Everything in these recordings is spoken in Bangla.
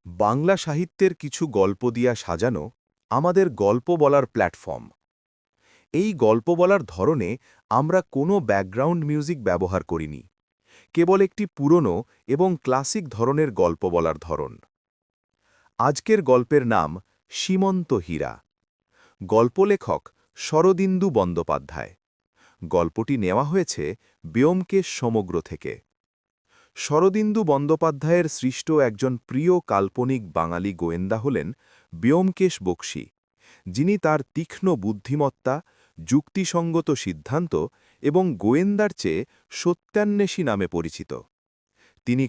বাংলা সাহিত্যের কিছু গল্প দিয়া সাজানো আমাদের গল্প বলার প্ল্যাটফর্ম। এই গল্প বলার ধরনে আমরা কোনো ব্যাকগ্রাউন্ড মিউজিক ব্যবহার করিনি, কেবল একটি পুরনো এবং ক্লাসিক ধরনের গল্প বলার ধরন। আজকের গল্পের নাম সীমন্ত হীরা। গল্প লেখক শরদিন্দু বন্দ্যোপাধ্যায়। গল্পটি নেওয়া হয়েছে ব্যোমকেশ সমগ্র থেকে। শরদিন্দু বন্দ্যোপাধ্যায়ের সৃষ্ট একজন প্রিয় কাল্পনিক বাঙালি গোয়েন্দা হলেন ব্যোমকেশ বক্সী, যিনি তার তীক্ষ্ণ বুদ্ধিমত্তা, যুক্তিসঙ্গত সিদ্ধান্ত এবং গোয়েন্দার চেয়ে সত্যান্বেষী নামে পরিচিত। তিনি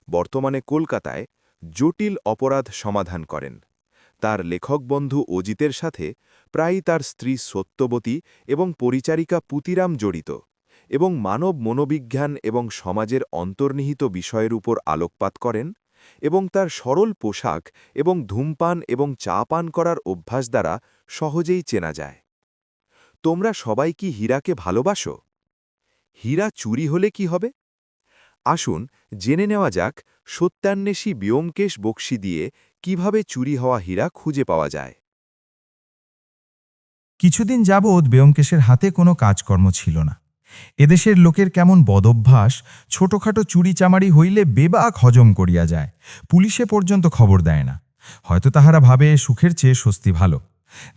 বর্তমানে কলকাতায় জটিল অপরাধ সমাধান করেন। তার লেখক বন্ধু অজিতের সাথে প্রায়ই তার স্ত্রী সত্যবতী এবং পরিচারিকা পুতিরাম জড়িত, এবং মানব মনোবিজ্ঞান এবং সমাজের অন্তর্নিহিত বিষয়ের উপর আলোকপাত করেন, এবং তার সরল পোশাক এবং ধূমপান এবং চা পান করার অভ্যাস দ্বারা সহজেই চেনা যায়। তোমরা সবাই কি হীরাকে ভালোবাসো? হীরা চুরি হলে কি হবে? আসুন জেনে নেওয়া যাক সত্যান্বেষী ব্যোমকেশ বক্সী দিয়ে কিভাবে চুরি হওয়া হীরা খুঁজে পাওয়া যায়। কিছুদিন যাবৎ ব্যোমকেশের হাতে কোনো কাজকর্ম ছিল না। এদেশের লোকের কেমন বদভ্যাস, ছোটখাটো চুরিচামারি হইলে বেবাক হজম করিয়া যায়, পুলিশে পর্যন্ত খবর দেয় না। হয়তো তাহারা ভাবে সুখের চেয়ে স্বস্তি ভালো।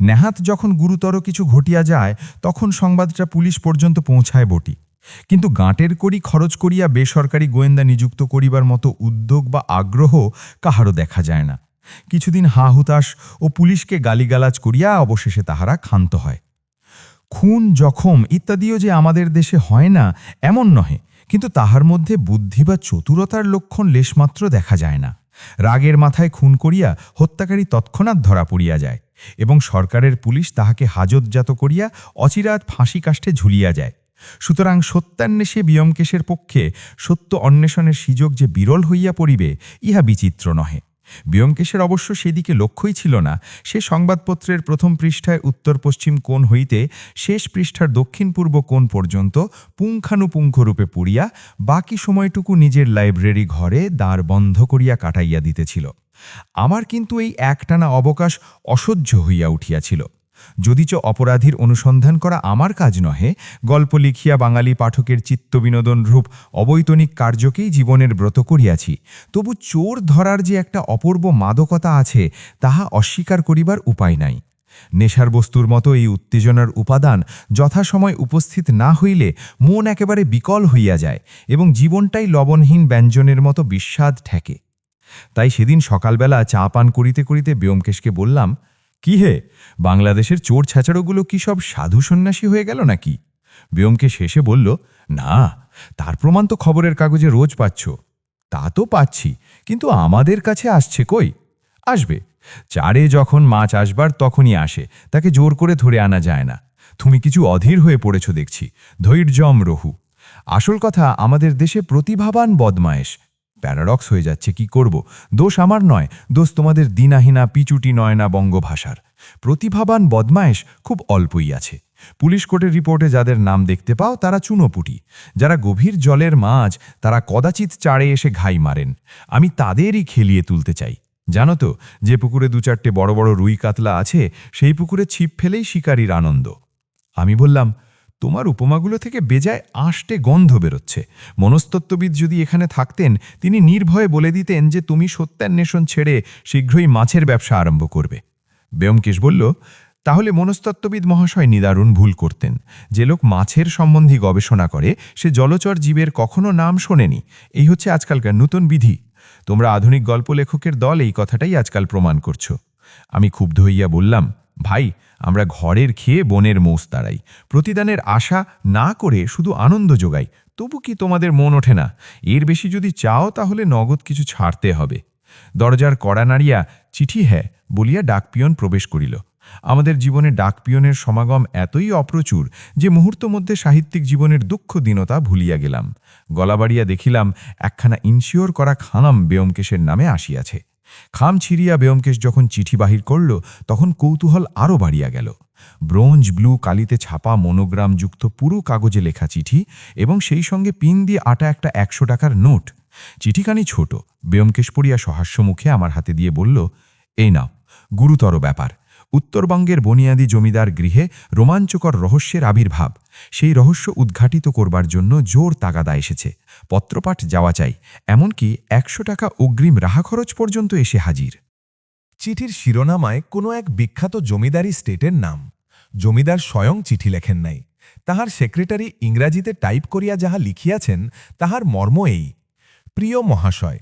নেহাত যখন গুরুতর কিছু ঘটিয়া যায় তখন সংবাদটা পুলিশ পর্যন্ত পৌঁছায় বটি, কিন্তু গাঁটের কড়ি খরচ করিয়া বেসরকারি গোয়েন্দা নিযুক্ত করিবার মতো উদ্যোগ বা আগ্রহ কাহারও দেখা যায় না। কিছুদিন হাহুতাশ ও পুলিশকে গালিগালাজ করিয়া অবশেষে তাহারা ক্ষান্ত হয়। খুন, জখম ইত্যাদিও যে আমাদের দেশে হয় না এমন নহে, কিন্তু তাহার মধ্যে বুদ্ধি বা চতুরতার লক্ষণ লেশমাত্র দেখা যায় না। রাগের মাথায় খুন করিয়া হত্যাকারী তৎক্ষণাৎ ধরা পড়িয়া যায়, এবং সরকারের পুলিশ তাহাকে হাজতজাত করিয়া অচিরাৎ ফাঁসি কাষ্ঠে ঝুলিয়া যায়। সুতরাং সত্যান্বেষী ব্যোমকেশের পক্ষে সত্য অন্বেষণের সুযোগ যে বিরল হইয়া পড়িবে, ইহা বিচিত্র নহে। ব্যোমকেশের অবশ্য সেদিকে লক্ষ্যই ছিল না। সে সংবাদপত্রের প্রথম পৃষ্ঠায় উত্তর পশ্চিম কোণ হইতে শেষ পৃষ্ঠার দক্ষিণ পূর্ব কোণ পর্যন্ত পুঙ্খানুপুঙ্খরূপে পড়িয়া বাকি সময়টুকু নিজের লাইব্রেরি ঘরে দ্বার বন্ধ করিয়া কাটাইয়া দিতেছিল। আমার কিন্তু এই একটানা অবকাশ অসহ্য হইয়া উঠিয়াছিল। যদিচ অপরাধীর অনুসন্ধান করা আমার কাজ নহে, গল্প লিখিয়া বাঙালি পাঠকের চিত্তবিনোদন রূপ অবৈতনিক কার্যকেই জীবনের ব্রত করিয়াছি, তবু চোর ধরার যে একটা অপূর্ব মাদকতা আছে তাহা অস্বীকার করিবার উপায় নাই। নেশার বস্তুর মতো এই উত্তেজনার উপাদান যথাসময় উপস্থিত না হইলে মন একেবারে বিকল হইয়া যায় এবং জীবনটাই লবণহীন ব্যঞ্জনের মতো বিস্বাদ ঠেকে। তাই সেদিন সকালবেলা চা পান করিতে করিতে ব্যোমকেশকে বললাম, কি হে, বাংলাদেশের চোর ছ্যাচারোগুলো কি সব সাধু সন্ন্যাসী হয়ে গেল নাকি? ব্যোমকেশ হেসে বলল, না, তার প্রমাণ তো খবরের কাগজে রোজ পাচ্ছ। তা তো পাচ্ছি, কিন্তু আমাদের কাছে আসছে কই? আসবে, চারে যখন মাছ আসবার তখনই আসে, তাকে জোর করে ধরে আনা যায় না। তুমি কিছু অধীর হয়ে পড়েছ দেখছি, ধৈর্যম রহু। আসল কথা, আমাদের দেশে প্রতিভাবান বদমায়েশ। প্যারাডক্স হয়ে যাচ্ছে, কি করব? দোষ আমার নয়, দোষ তোমাদের দিনাহিনা পিচুটি নয়না বঙ্গভাষার। প্রতিভাবান বদমায়েশ খুব অল্পই আছে। পুলিশ কোর্টের রিপোর্টে যাদের নাম দেখতে পাও তারা চুনোপুটি। যারা গভীর জলের মাছ তারা কদাচিৎ চাড়ে এসে ঘাই মারেন। আমি তাদেরই খেলিয়ে তুলতে চাই। জানো তো, যে পুকুরে দু চারটে বড় বড় রুই কাতলা আছে সেই পুকুরে ছিপ ফেলেই শিকারীর আনন্দ। আমি বললাম, তোমার উপমাগুলো থেকে বেজায় আষ্টে গন্ধ বেরোচ্ছে। মনস্তত্ত্ববিদ যদি এখানে থাকতেন তিনি নির্ভয়ে বলে দিতেন যে তুমি সত্যান্বেষণ ছেড়ে শীঘ্রই মাছের ব্যবসা আরম্ভ করবে। ব্যোমকেশ বলল, তাহলে মনস্তত্ত্ববিদ মহাশয় নিদারুণ ভুল করতেন। যে লোক মাছের সম্বন্ধী গবেষণা করে সে জলচর জীবের কখনো নাম শোনেনি। এই হচ্ছে আজকালকার নতুন বিধি। তোমরা আধুনিক গল্প লেখকের দল এই কথাটাই আজকাল প্রমাণ করছো। আমি ক্ষুব্ধ হইয়া বললাম, ভাই, আমরা ঘরের খেয়ে বনের মৌস তাড়াই, প্রতিদানের আশা না করে শুধু আনন্দ যোগাই, তবু কি তোমাদের মন ওঠে না? এর বেশি যদি চাও তাহলে নগদ কিছু ছাড়তে হবে। দরজার কড়া নাড়িয়া চিঠি হ্যাঁ বলিয়া ডাকপিয়ন প্রবেশ করিল। আমাদের জীবনে ডাকপিয়নের সমাগম এতই অপ্রচুর যে মুহূর্ত মধ্যে সাহিত্যিক জীবনের দুঃখ দীনতা ভুলিয়া গেলাম। গলা বাড়িয়া দেখিলাম একখানা ইনশিওর করা খাম ব্যোমকেশের নামে আসিয়াছে। খাম ছিঁড়িয়া ব্যোমকেশ যখন চিঠি বাহির করল তখন কৌতূহল আরও বাড়িয়া গেল। ব্রোঞ্জ ব্লু কালিতে ছাপা মনোগ্রামযুক্ত পুরো কাগজে লেখা চিঠি এবং সেই সঙ্গে পিন দিয়ে আটা একটা 100 টাকার নোট। চিঠিখানি ছোট, ব্যোমকেশ পড়িয়া সহাস্য মুখে আমার হাতে দিয়ে বলল, এই নাও, গুরুতর ব্যাপার। উত্তরবঙ্গের বনিয়াদি জমিদার গৃহে রোমাঞ্চকর রহস্যের আবির্ভাব। সেই রহস্য উদ্ঘাটিত করবার জন্য জোর তাগাদা এসেছে। পত্রপাঠ যাওয়া চাই, এমনকি ১০০ টাকা অগ্রিম রাহা খরচ পর্যন্ত এসে হাজির। চিঠির শিরোনামায় কোনো এক বিখ্যাত জমিদারি স্টেটের নাম। জমিদার স্বয়ং চিঠি লেখেন নাই, তাহার সেক্রেটারি ইংরাজিতে টাইপ করিয়া যাহা লিখিয়াছেন তাহার মর্ম এই: প্রিয় মহাশয়,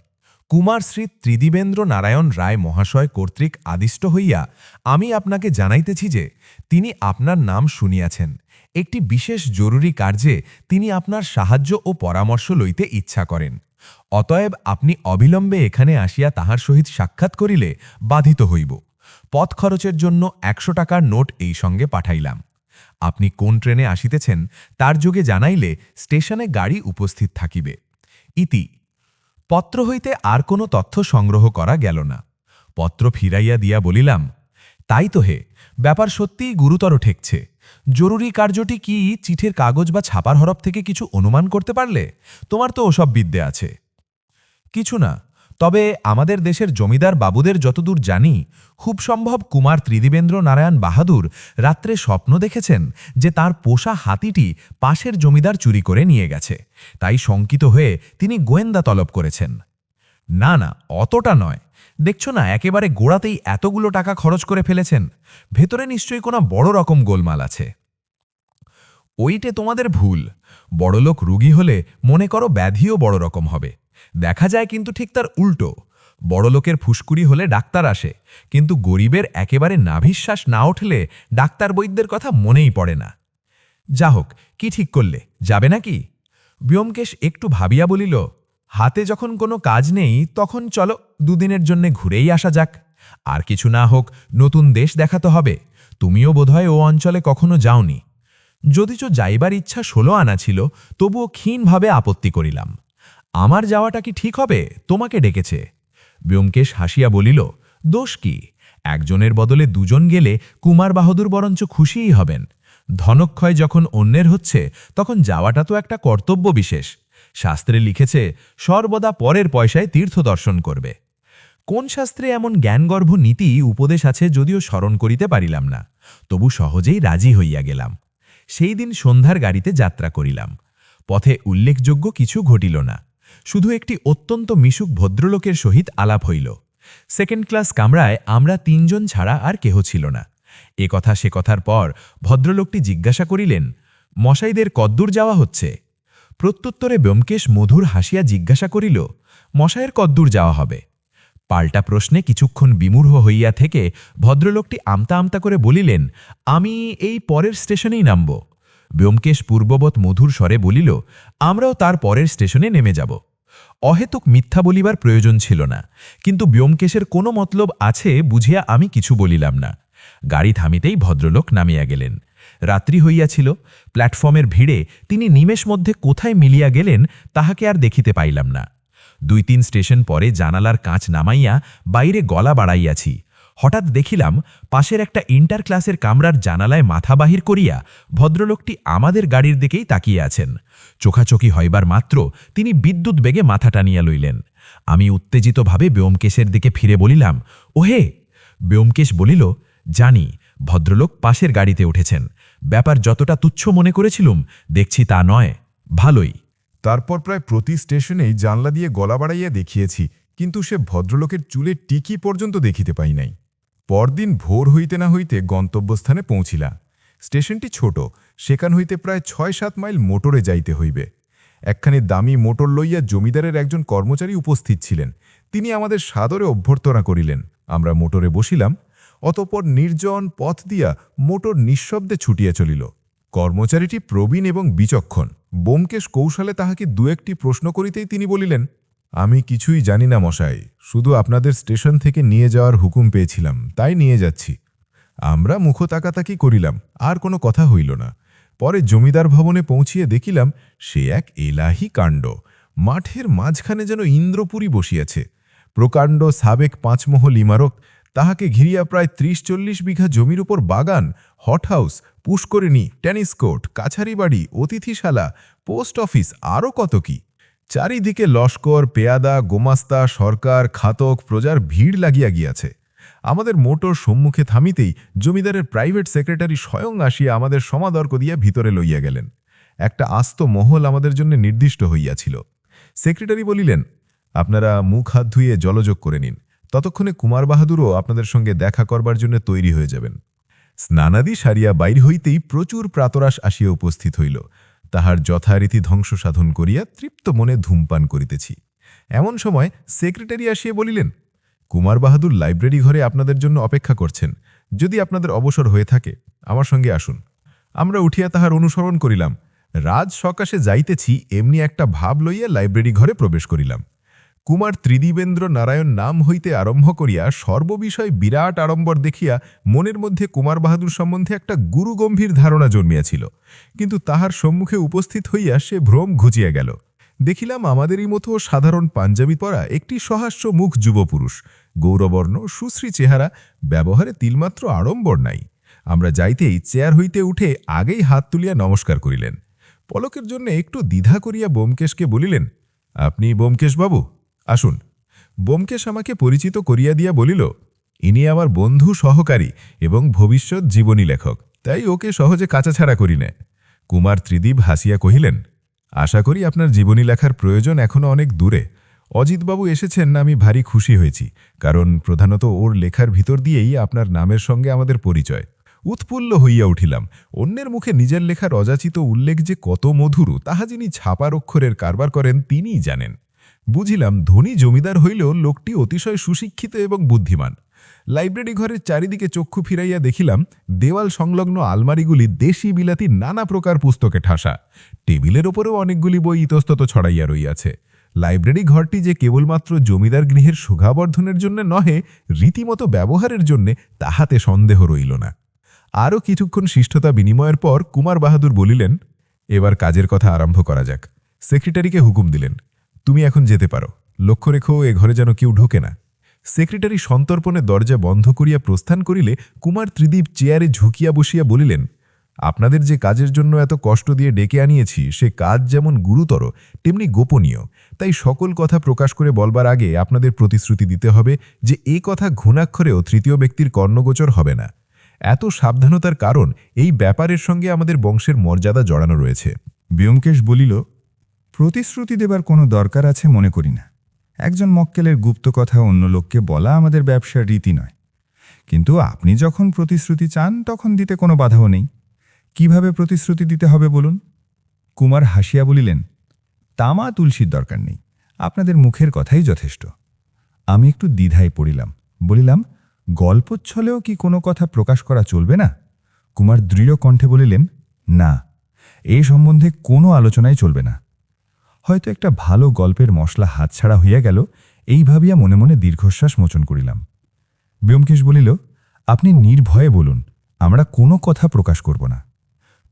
কুমার শ্রী ত্রিদিবেন্দ্র নারায়ণ রায় মহাশয় কর্তৃক আদিষ্ট হইয়া আমি আপনাকে জানাইতেছি যে তিনি আপনার নাম শুনিয়াছেন। একটি বিশেষ জরুরি কার্যে তিনি আপনার সাহায্য ও পরামর্শ লইতে ইচ্ছা করেন। অতএব আপনি অবিলম্বে এখানে আসিয়া তাহার সহিত সাক্ষাৎ করিলে বাধিত হইব। পথ খরচের জন্য ১০০ টাকার নোট এই সঙ্গে পাঠাইলাম। আপনি কোন ট্রেনে আসিতেছেন তার যোগে জানাইলে স্টেশনে গাড়ি উপস্থিত থাকিবে। ইতি। পত্র হইতে আর কোনো তথ্য সংগ্রহ করা গেল না। পত্র ফিরাইয়া দিয়া বলিলাম, তাই তো হে, ব্যাপার সত্যিই গুরুতর ঠেকছে। জরুরি কার্যটি কি চিঠির কাগজ বা ছাপার হরফ থেকে কিছু অনুমান করতে পারলে? তোমার তো ওসব বিদ্যে আছে। কিছু না, তবে আমাদের দেশের জমিদার বাবুদের যতদূর জানি, খুব সম্ভব কুমার ত্রিদিবেন্দ্র নারায়ণ বাহাদুর রাত্রে স্বপ্ন দেখেছেন যে তার পোষা হাতিটি পাশের জমিদার চুরি করে নিয়ে গেছে। তাই শঙ্কিত হয়ে তিনি গোয়েন্দা তলব করেছেন। না না, অতটা নয়। দেখছ না, একেবারে গোড়াতেই এতগুলো টাকা খরচ করে ফেলেছেন। ভেতরে নিশ্চয়ই কোনো বড় রকম গোলমাল আছে। ওইটে তোমাদের ভুল। বড়লোক রুগী হলে মনে করো ব্যাধিও বড় রকম হবে। দেখা যায় কিন্তু ঠিক তার উল্টো। বড়লোকের ফুসকুড়ি হলে ডাক্তার আসে, কিন্তু গরিবের একেবারে নাভিশ্বাস না উঠলে ডাক্তার বৈদ্যের কথা মনেই পড়ে না। যা হোক, কি ঠিক করলে, যাবে নাকি? ব্যোমকেশ একটু ভাবিয়া বলিল, হাতে যখন কোনো কাজ নেই তখন চলো দুদিনের জন্যে ঘুরেই আসা যাক। আর কিছু না হোক, নতুন দেশ দেখাতে হবে। তুমিও বোধহয় ও অঞ্চলে কখনো যাওনি। যদিচ যাইবার ইচ্ছা ১৬ আনা ছিল, তবুও ক্ষীণভাবে আপত্তি করিলাম। আমার যাওয়াটা কি ঠিক হবে? তোমাকে ডেকেছে। ব্যোমকেশ হাসিয়া বলিল, দোষ কি? একজনের বদলে দুজন গেলে কুমার বাহাদুর বরঞ্চ খুশিই হবেন। ধনক্ষয় যখন অন্যের হচ্ছে তখন যাওয়াটা তো একটা কর্তব্য বিশেষ। শাস্ত্রে লিখেছে, সর্বদা পরের পয়সায় তীর্থ দর্শন করবে। কোন শাস্ত্রে এমন জ্ঞানগর্ভ নীতি উপদেশ আছে যদিও স্মরণ করিতে পারিলাম না, তবু সহজেই রাজি হইয়া গেলাম। সেই দিন সন্ধ্যার গাড়িতে যাত্রা করিলাম। পথে উল্লেখযোগ্য কিছু ঘটিল না, শুধু একটি অত্যন্ত মিশুক ভদ্রলোকের সহিত আলাপ হইল। সেকেন্ড ক্লাস কামরায় আমরা ৩ জন ছাড়া আর কেহ ছিল না। এ কথা সে কথার পর ভদ্রলোকটি জিজ্ঞাসা করিলেন, মশাইদের কদ্দূর যাওয়া হচ্ছে? প্রত্যুত্তরে ব্যোমকেশ মধুর হাসিয়া জিজ্ঞাসা করিল, মশাইয়ের কদ্দূর যাওয়া হবে? পাল্টা প্রশ্নে কিছুক্ষণ বিমূঢ় হইয়া থেকে ভদ্রলোকটি আমতা আমতা করে বলিলেন, আমি এই পরের স্টেশনেই নামব। ব্যোমকেশ পূর্ববৎ মধুর স্বরে বলিল, আমরাও তার পরের স্টেশনে নেমে যাব। অহেতুক মিথ্যা বলিবার প্রয়োজন ছিল না, কিন্তু ব্যোমকেশের কোনো মতলব আছে বুঝিয়া আমি কিছু বলিলাম না। গাড়ি থামিতেই ভদ্রলোক নামিয়া গেলেন। রাত্রি হইয়াছিল। প্ল্যাটফর্মের ভিড়ে তিনি নিমেষ মধ্যে কোথায় মিলিয়া গেলেন তাহাকে আর দেখিতে পাইলাম না। ২-৩ স্টেশন পরে জানালার কাঁচ নামাইয়া বাইরে গলা বাড়াইয়াছি। হঠাৎ দেখিলাম পাশের একটা ইন্টার ক্লাসের কামরার জানালায় মাথা বাহির করিয়া ভদ্রলোকটি আমাদের গাড়ির দিকেই তাকিয়ে আছেন। চোখাচোখি হইবার মাত্র তিনি বিদ্যুৎ বেগে মাথা টানিয়া লইলেন। আমি উত্তেজিতভাবে ব্যোমকেশের দিকে ফিরে বলিলাম, ওহে! ব্যোমকেশ বলিল, জানি, ভদ্রলোক পাশের গাড়িতে উঠেছেন। ব্যাপার যতটা তুচ্ছ মনে করেছিলুম, দেখছি তা নয়, ভালোই। তারপর প্রায় প্রতি স্টেশনেই জানলা দিয়ে গলা বাড়াইয়া দেখিয়েছি, কিন্তু সে ভদ্রলোকের চুলের টিকি পর্যন্ত দেখিতে পাই নাই। পরদিন ভোর হইতে না হইতে গন্তব্যস্থানে পৌঁছিলা। স্টেশনটি ছোট, সেখান হইতে প্রায় ৬-৭ মাইল মোটরে যাইতে হইবে। একখানি দামি মোটর লইয়া জমিদারের একজন কর্মচারী উপস্থিত ছিলেন। তিনি আমাদের সাদরে অভ্যর্থনা করিলেন। আমরা মোটরে বসিলাম। অতঃপর নির্জন পথ দিয়া মোটর নিঃশব্দে ছুটিয়া চলিল। কর্মচারীটি প্রবীণ এবং বিচক্ষণ। ব্যোমকেশ কৌশলে তাহাকে ২-১টি প্রশ্ন করিতেই তিনি বলিলেন, আমি কিছুই জানি না মশাই, শুধু আপনাদের স্টেশন থেকে নিয়ে যাওয়ার হুকুম পেয়েছিলাম, তাই নিয়ে যাচ্ছি। আমরা মুখ তাকাতাকি করিলাম, আর কোনো কথা হইল না। পরে জমিদার ভবনে পৌঁছিয়ে দেখিলাম সে এক এলাহি কাণ্ড। মাঠের মাঝখানে যেন ইন্দ্রপুরী বসিয়াছে। প্রকাণ্ড সাবেক ৫ মহল ইমারত, তাহাকে ঘিরিয়া প্রায় ৩০-৪০ বিঘা জমির উপর বাগান, হটহাউস, পুষ্করিণী, টেনিস কোর্ট, কাছারি বাড়ি, অতিথিশালা, পোস্ট অফিস, আরও কত কি। চারিদিকে লস্কর, পেয়াদা, গোমাস্তা, সরকার, খাতক, প্রজার ভিড় লাগিয়া গিয়াছে। আমাদের মোটর সম্মুখে থামিতেই জমিদারের প্রাইভেট সেক্রেটারি স্বয়ং আসিয়া আমাদের সমাদর্ক দিয়া ভিতরে লইয়া গেলেন। একটা আস্ত মহল আমাদের জন্য নির্দিষ্ট হইয়াছিল। সেক্রেটারি বলিলেন, আপনারা মুখ হাত ধুয়ে জলযোগ করে নিন, ততক্ষণে কুমার বাহাদুরও আপনাদের সঙ্গে দেখা করবার জন্য তৈরি হয়ে যাবেন। স্নানাদি সারিয়া বাইর হইতেই প্রচুর প্রাতরাশ আসিয়া উপস্থিত হইল। তাহার যথারীতি ধ্বংস সাধন করিয়া তৃপ্ত মনে ধূমপান করিতেছি। এমন সময় সেক্রেটারি আসিয়া বলিলেন, কুমার বাহাদুর লাইব্রেরি ঘরে আপনাদের জন্য অপেক্ষা করছেন। যদি আপনাদের অবসর হয়ে থাকে আমার সঙ্গে আসুন। আমরা উঠিয়া তাহার অনুসরণ করিলাম। রাজ সকাশে যাইতেছি এমনি একটা ভাব লইয়া লাইব্রেরি ঘরে প্রবেশ করিলাম। কুমার ত্রিদিবেন্দ্র নারায়ণ নাম হইতে আরম্ভ করিয়া সর্ববিষয় বিরাট আড়ম্বর দেখিয়া মনের মধ্যে কুমার বাহাদুর সম্বন্ধে একটা গুরুগম্ভীর ধারণা জন্মিয়াছিল, কিন্তু তাহার সম্মুখে উপস্থিত হইয়া সে ভ্রম ঘুচিয়া গেল। দেখিলাম আমাদেরই মতো সাধারণ পাঞ্জাবি পরা একটি সহাস্য মুখ যুবপুরুষ, গৌরবর্ণ, সুশ্রী চেহারা, ব্যবহারে তিলমাত্র আড়ম্বর নাই। আমরা যাইতেই চেয়ার হইতে উঠে আগেই হাত তুলিয়া নমস্কার করিলেন। পলকের জন্য একটু দ্বিধা করিয়া ব্যোমকেশকে বলিলেন, আপনি ব্যোমকেশবাবু, আসুন। ব্যোমকেশ আমাকে পরিচিত করিয়া দিয়া বলিল, ইনি আমার বন্ধু সহকারী এবং ভবিষ্যৎ জীবনী লেখক, তাই ওকে সহজে কাছাছাড়া করি না। কুমার ত্রিদীপ হাসিয়া কহিলেন, আশা করি আপনার জীবনী লেখার প্রয়োজন এখনো অনেক দূরে। অজিতবাবু এসেছেন, আমি ভারী খুশি হয়েছি, কারণ প্রধানত ওর লেখার ভিতর দিয়েই আপনার নামের সঙ্গে আমাদের পরিচয়। উৎফুল্ল হইয়া উঠিলাম। অন্যের মুখে নিজের লেখার অযাচিত উল্লেখ যে কত মধুর, তাহা যিনি ছাপার অক্ষরের কারবার করেন তিনিই জানেন। বুঝিলাম ধনী জমিদার হইলেও লোকটি অতিশয় সুশিক্ষিত এবং বুদ্ধিমান। লাইব্রেরি ঘরের চারিদিকে চক্ষু ফিরাইয়া দেখিলাম দেওয়াল সংলগ্ন আলমারিগুলি দেশি বিলাতি নানা প্রকার পুস্তকে ঠাসা। টেবিলের ওপরেও অনেকগুলি বই ইতস্তত ছড়াইয়া রইয়াছে। লাইব্রেরি ঘরটি যে কেবলমাত্র জমিদার গৃহের শোভাবর্ধনের জন্য নহে, রীতিমতো ব্যবহারের জন্যে তাহাতে সন্দেহ রইল না। আরও কিছুক্ষণ শিষ্টতা বিনিময়ের পর কুমার বাহাদুর বলিলেন, এবার কাজের কথা আরম্ভ করা যাক। সেক্রেটারিকে হুকুম দিলেন, তুমি এখন যেতে পারো, লক্ষ্য রেখো এ ঘরে যেন কেউ ঢোকে না। সেক্রেটারি সন্তর্পণে দরজা বন্ধ করিয়া প্রস্থান করিলে কুমার ত্রিদীপ চেয়ারে ঝুঁকিয়া বসিয়া বলিলেন, আপনাদের যে কাজের জন্য এত কষ্ট দিয়ে ডেকে আনিয়েছি সে কাজ যেমন গুরুতর তেমনি গোপনীয়, তাই সকল কথা প্রকাশ করে বলবার আগে আপনাদের প্রতিশ্রুতি দিতে হবে যে এই কথা ঘুণাক্ষরেও তৃতীয় ব্যক্তির কর্ণগোচর হবে না। এত সাবধানতার কারণ এই ব্যাপারের সঙ্গে আমাদের বংশের মর্যাদা জড়ানো রয়েছে। ব্যোমকেশ বলিল, প্রতিশ্রুতি দেবার কোনো দরকার আছে মনে করি না। একজন মক্কেলের গুপ্ত কথা অন্য লোককে বলা আমাদের ব্যবসার রীতি নয়, কিন্তু আপনি যখন প্রতিশ্রুতি চান তখন দিতে কোনো বাধাও নেই। কিভাবে প্রতিশ্রুতি দিতে হবে বলুন? কুমার হাসিয়া বলিলেন, তামা তুলসীর দরকার নেই, আপনাদের মুখের কথাই যথেষ্ট। আমি একটু দ্বিধায় পড়িলাম, বলিলাম, গল্পচ্ছলেও কি কোনো কথা প্রকাশ করা চলবে না? কুমার দৃঢ় কণ্ঠে বলিলেন, না, এ সম্বন্ধে কোনো আলোচনাই চলবে না। হয়তো একটা ভালো গল্পের মশলা হাতছাড়া হইয়া গেল, এই ভাবিয়া মনে মনে দীর্ঘশ্বাস মোচন করিলাম। ব্যোমকেশ বলিল, আপনি নির্ভয়ে বলুন, আমরা কোনো কথা প্রকাশ করব না।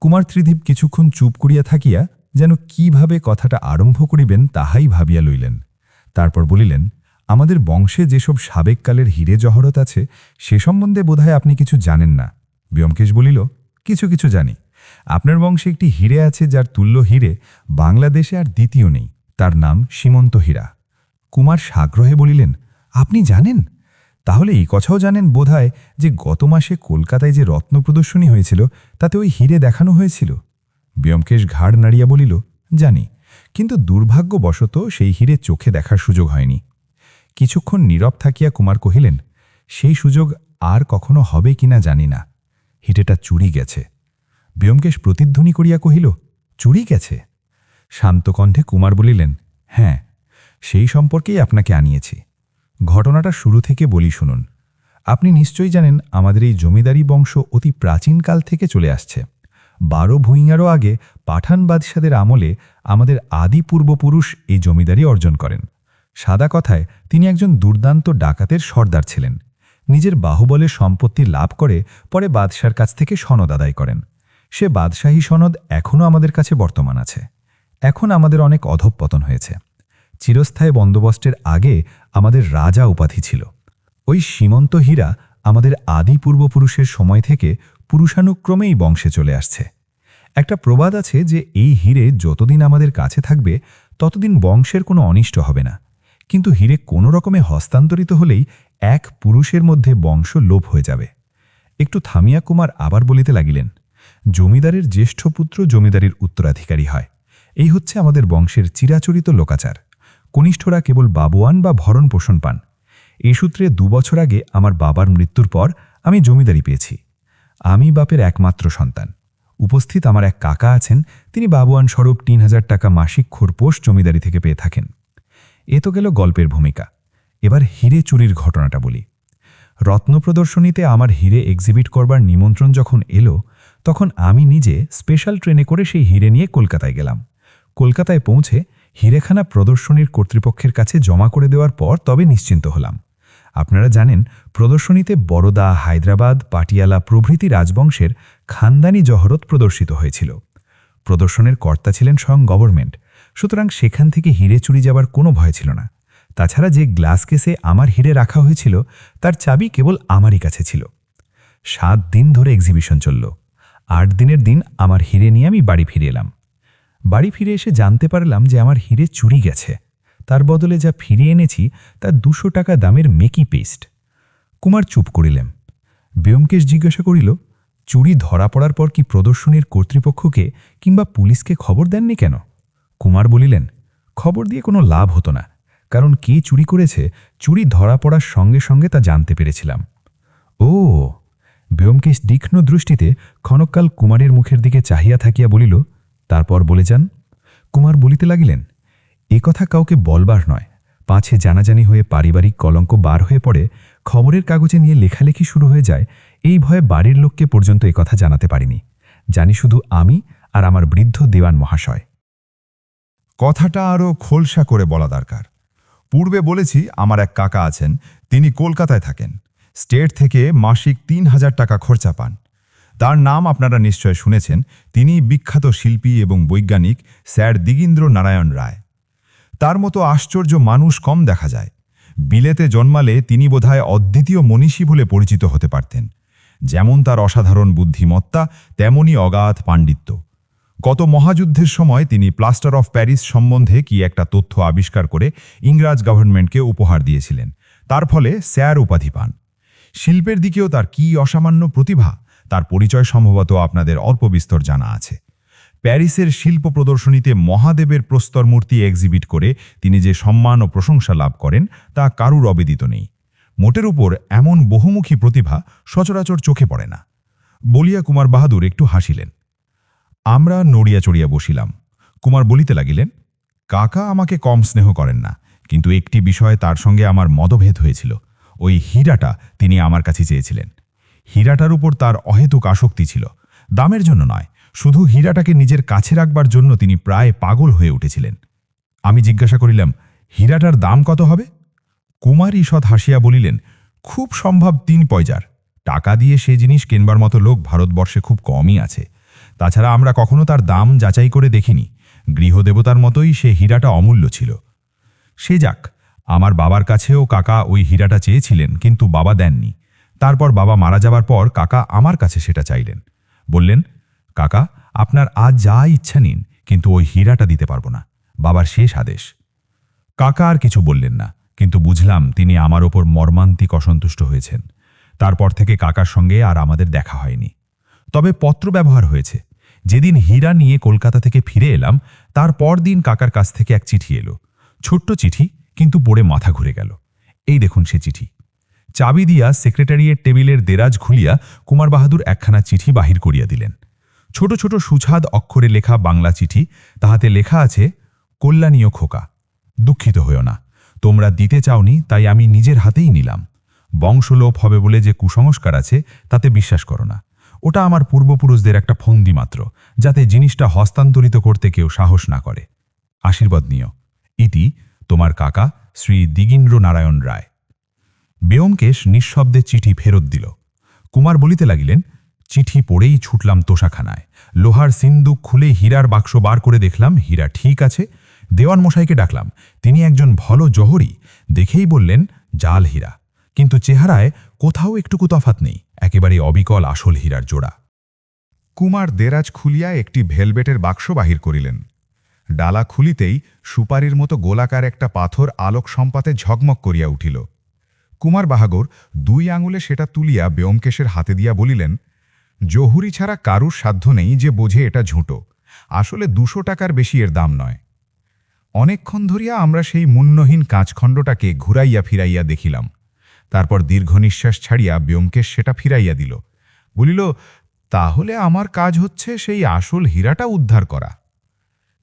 কুমার ত্রিদীপ কিছুক্ষণ চুপ করিয়া থাকিয়া যেন কিভাবে কথাটা আরম্ভ করিবেন তাহাই ভাবিয়া লইলেন। তারপর বলিলেন, আমাদের বংশে যেসব সাবেককালের হিরে জহরত আছে সে সম্বন্ধে বোধহয় আপনি কিছু জানেন না। ব্যোমকেশ বলিল, কিছু কিছু জানি। আপনার বংশে একটি হিরে আছে যার তুল্য হিরে বাংলাদেশে আর দ্বিতীয় নেই, তার নাম সীমন্ত হীরা। কুমার সাগ্রহে বলিলেন, আপনি জানেন? তাহলে এই কথাও জানেন বোধহয় যে গত মাসে কলকাতায় যে রত্ন প্রদর্শনী হয়েছিল তাতে ওই হিরে দেখানো হয়েছিল। ব্যোমকেশ ঘাড় নাড়িয়া বলিল, জানি, কিন্তু দুর্ভাগ্যবশত সেই হিরে চোখে দেখার সুযোগ হয়নি। কিছুক্ষণ নীরব থাকিয়া কুমার কহিলেন, সেই সুযোগ আর কখনো হবে কিনা জানি না। হিরেটা চুরি গেছে। ব্যোমকেশ প্রতিধ্বনি করিয়া কহিল, চুরি গেছে? শান্ত কণ্ঠে কুমার বলিলেন, হ্যাঁ, সেই সম্পর্কেই আপনাকে আনিয়েছি। ঘটনাটা শুরু থেকে বলি শুনুন। আপনি নিশ্চয়ই জানেন আমাদের এই জমিদারি বংশ অতি প্রাচীনকাল থেকে চলে আসছে। 12 ভূঁইয়ারও আগে পাঠান বাদশাদের আমলে আমাদের আদি পূর্বপুরুষ এই জমিদারি অর্জন করেন। সাদা কথায় তিনি একজন দুর্দান্ত ডাকাতের সর্দার ছিলেন। নিজের বাহুবলের সম্পত্তি লাভ করে পরে বাদশার কাছ থেকে সনদ আদায় করেন। সে বাদশাহী সনদ এখনও আমাদের কাছে বর্তমান আছে। এখন আমাদের অনেক অধঃপতন হয়েছে। চিরস্থায়ী বন্দোবস্তের আগে আমাদের রাজা উপাধি ছিল। ওই সীমন্ত হীরা আমাদের আদি পূর্বপুরুষের সময় থেকে পুরুষানুক্রমেই বংশে চলে আসছে। একটা প্রবাদ আছে যে এই হিরে যতদিন আমাদের কাছে থাকবে ততদিন বংশের কোনো অনিষ্ট হবে না। কিন্তু হীরে কোনো রকমে হস্তান্তরিত হলেই এক পুরুষের মধ্যে বংশ লোপ হয়ে যাবে। একটু থামিয়া কুমার আবার বলিতে লাগিলেন, জমিদারের জ্যেষ্ঠ পুত্র জমিদারির উত্তরাধিকারী হয়, এই হচ্ছে আমাদের বংশের চিরাচরিত লোকাচার। কনিষ্ঠরা কেবল বাবুয়ান বা ভরণ পোষণ পান। এই সূত্রে 2 বছর আগে আমার বাবার মৃত্যুর পর আমি জমিদারি পেয়েছি। আমি বাপের একমাত্র সন্তান। উপস্থিত আমার এক কাকা আছেন, তিনি বাবুয়ান স্বরূপ 3000 টাকা মাসিক খোরপোশ জমিদারি থেকে পেয়ে থাকেন। এ তো গেল গল্পের ভূমিকা। এবার হীরে চুরির ঘটনাটা বলি। রত্ন প্রদর্শনীতে আমার হীরে এক্সিবিট করবার নিমন্ত্রণ যখন এলো, তখন আমি নিজে স্পেশাল ট্রেনে করে সেই হীরে নিয়ে কলকাতায় গেলাম। কলকাতায় পৌঁছে হীরেখানা প্রদর্শনীর কর্তৃপক্ষের কাছে জমা করে দেওয়ার পর তবে নিশ্চিন্ত হলাম। আপনারা জানেন, প্রদর্শনীতে বরোদা, হায়দ্রাবাদ, পাটিয়ালা প্রভৃতি রাজবংশের খানদানি জহরত প্রদর্শিত হয়েছিল। প্রদর্শনের কর্তা ছিলেন স্বয়ং গভর্নমেন্ট, সুতরাং সেখান থেকে হীরে চুরি যাবার কোনো ভয় ছিল না। তাছাড়া যে গ্লাস কেসে আমার হীরে রাখা হয়েছিল তার চাবি কেবল আমারই কাছে ছিল। 7 দিন ধরে এক্সিবিশন চলল। 8 দিনের দিন আমার হীরে নিয়ে আমি বাড়ি ফিরে এলাম। বাড়ি ফিরে এসে জানতে পারলাম যে আমার হীরে চুরি গেছে। তার বদলে যা ফিরিয়ে এনেছি তা 200 টাকা দামের মেকি পেস্ট। কুমার চুপ করিলেন। ব্যোমকেশ জিজ্ঞাসা করিল, চুরি ধরা পড়ার পর কি প্রদর্শনীর কর্তৃপক্ষকে কিংবা পুলিশকে খবর দেননি কেন? কুমার বলিলেন, খবর দিয়ে কোনো লাভ হতো না, কারণ কে চুরি করেছে চুরি ধরা পড়ার সঙ্গে সঙ্গে তা জানতে পেরেছিলাম। ও! ব্যোমকেশ তীক্ষ্ণ দৃষ্টিতে ক্ষণকাল কুমারের মুখের দিকে চাহিয়া থাকিয়া বলিল, তারপর বলে যান। কুমার বলিতে লাগিলেন, এ কথা কাউকে বলবার নয়, পাছে জানাজানি হয়ে পারিবারিক কলঙ্ক বার হয়ে পড়ে, খবরের কাগজে নিয়ে লেখালেখি শুরু হয়ে যায়, এই ভয়ে বাড়ির লোককে পর্যন্ত এ কথা জানাতে পারিনি। জানি শুধু আমি আর আমার বৃদ্ধ দেওয়ান মহাশয়। কথাটা আরও খোলসা করে বলা দরকার। পূর্বে বলেছি আমার এক কাকা আছেন, তিনি কলকাতায় থাকেন। স্টেট থেকে মাসিক 3000 টাকা খরচা পান। তার নাম আপনারা নিশ্চয় শুনেছেন। তিনি বিখ্যাত শিল্পী এবং বৈজ্ঞানিক স্যার দিগীন্দ্র নারায়ণ রায়। তার মতো আশ্চর্য মানুষ কম দেখা যায়। বিলেতে জন্মালে তিনি বোধহয় অদ্বিতীয় মনীষী বলে পরিচিত হতে পারতেন। যেমন তার অসাধারণ বুদ্ধিমত্তা, তেমনি অগাধ পাণ্ডিত্য। গত মহাযুদ্ধের সময় তিনি প্লাস্টার অফ প্যারিস সম্বন্ধে কি একটা তথ্য আবিষ্কার করে ইংরাজ গভর্নমেন্টকে উপহার দিয়েছিলেন। তার ফলে স্যার উপাধি পান। শিল্পের দিকেও তার কি অসামান্য প্রতিভা, তার পরিচয় সম্ভবত আপনাদের অল্প বিস্তর জানা আছে। প্যারিসের শিল্প প্রদর্শনীতে মহাদেবের প্রস্তর মূর্তি এক্সিবিট করে তিনি যে সম্মান ও প্রশংসা লাভ করেন তা কারুর অবেদিত নেই। মোটের উপর এমন বহুমুখী প্রতিভা সচরাচর চোখে পড়ে না। বলিয়া কুমার বাহাদুর একটু হাসিলেন। আমরা নড়িয়া চড়িয়া বসিলাম। কুমার বলিতে লাগিলেন, কাকা আমাকে কম স্নেহ করেন না, কিন্তু একটি বিষয়ে তার সঙ্গে আমার মতভেদ হয়েছিল। ওই হীরাটা তিনি আমার কাছে চেয়েছিলেন। হীরাটার উপর তার অহেতুক আসক্তি ছিল। দামের জন্য নয়, শুধু হীরাটাকে নিজের কাছে রাখবার জন্য তিনি প্রায় পাগল হয়ে উঠেছিলেন। আমি জিজ্ঞাসা করিলাম, হীরাটার দাম কত হবে? কুমার ঈষৎ হাসিয়া বলিলেন, খুব সম্ভব 3 পয়সার। টাকা দিয়ে সে জিনিস কেনবার মতো লোক ভারতবর্ষে খুব কমই আছে। তাছাড়া আমরা কখনো তার দাম যাচাই করে দেখিনি। গৃহদেবতার মতোই সে হীরাটা অমূল্য ছিল। সে যাক, আমার বাবার কাছেও কাকা ওই হীরাটা চেয়েছিলেন, কিন্তু বাবা দেননি। তারপর বাবা মারা যাবার পর কাকা আমার কাছে সেটা চাইলেন। বললেন, কাকা, আপনার আজ যা ইচ্ছা নিন, কিন্তু ওই হীরাটা দিতে পারব না। বাবার শেষ আদেশ। কাকা আর কিছু বললেন না, কিন্তু বুঝলাম তিনি আমার ওপর মর্মান্তিক অসন্তুষ্ট হয়েছেন। তারপর থেকে কাকার সঙ্গে আর আমাদের দেখা হয়নি। তবে পত্র ব্যবহার হয়েছে। যেদিন হীরা নিয়ে কলকাতা থেকে ফিরে এলাম, তার পর দিন কাকার কাছ থেকে এক চিঠি এলো। ছোট্ট চিঠি, কিন্তু পড়ে মাথা ঘুরে গেল। এই দেখুন সে চিঠি। চাবি দিয়া সেক্রেটারিয়েট টেবিলের দেরাজ খুলিয়া কুমার বাহাদুর একখানা চিঠি বাহির করিয়া দিলেন। ছোট ছোট সুছাদ অক্ষরে লেখা বাংলা চিঠি। তাহাতে লেখা আছে, কল্যাণীয় খোকা, দুঃখিত হইও না, তোমরা দিতে চাওনি, তাই আমি নিজের হাতেই নিলাম। বংশলোপ হবে বলে যে কুসংস্কার আছে তাতে বিশ্বাস করো না। ওটা আমার পূর্বপুরুষদের একটা ফন্দি মাত্র, যাতে জিনিসটা হস্তান্তরিত করতে কেউ সাহস না করে। আশীর্বাদ নিও। ইতি তোমার কাকা শ্রী দিগীন্দ্র নারায়ণ রায়। ব্যোমকেশ নিঃশব্দে চিঠি ফেরত দিল। কুমার বলিতে লাগিলেন, চিঠি পড়েই ছুটলাম তোষাখানায়। লোহার সিন্দুক খুলে হীরার বাক্স বার করে দেখলাম হীরা ঠিক আছে। দেওয়ান মশাইকে ডাকলাম। তিনি একজন ভালো জহরি, দেখেই বললেন জাল হীরা, কিন্তু চেহারায় কোথাও একটুকু তফাৎ নেই, একেবারে অবিকল আসল হীরার জোড়া। কুমার দেরাজ খুলিয়া একটি ভেলভেটের বাক্স বাহির করিলেন। ডালা খুলিতেই সুপারির মতো গোলাকার একটা পাথর আলোক সম্পাতে ঝকমক করিয়া উঠিল। কুমার বাহাগর 2 আঙুলে সেটা তুলিয়া ব্যোমকেশের হাতে দিয়া বলিলেন, জহুরি ছাড়া কারুর সাধ্য নেই যে বোঝে এটা ঝুঁটো। আসলে 200 টাকার বেশি এর দাম নয়। অনেকক্ষণ ধরিয়া আমরা সেই মূল্যহীন কাঁচখণ্ডটাকে ঘুরাইয়া ফিরাইয়া দেখিলাম। তারপর দীর্ঘ নিঃশ্বাস ছাড়িয়া ব্যোমকেশ সেটা ফিরাইয়া দিল। বলিল, তাহলে আমার কাজ হচ্ছে সেই আসল হীরাটা উদ্ধার করা।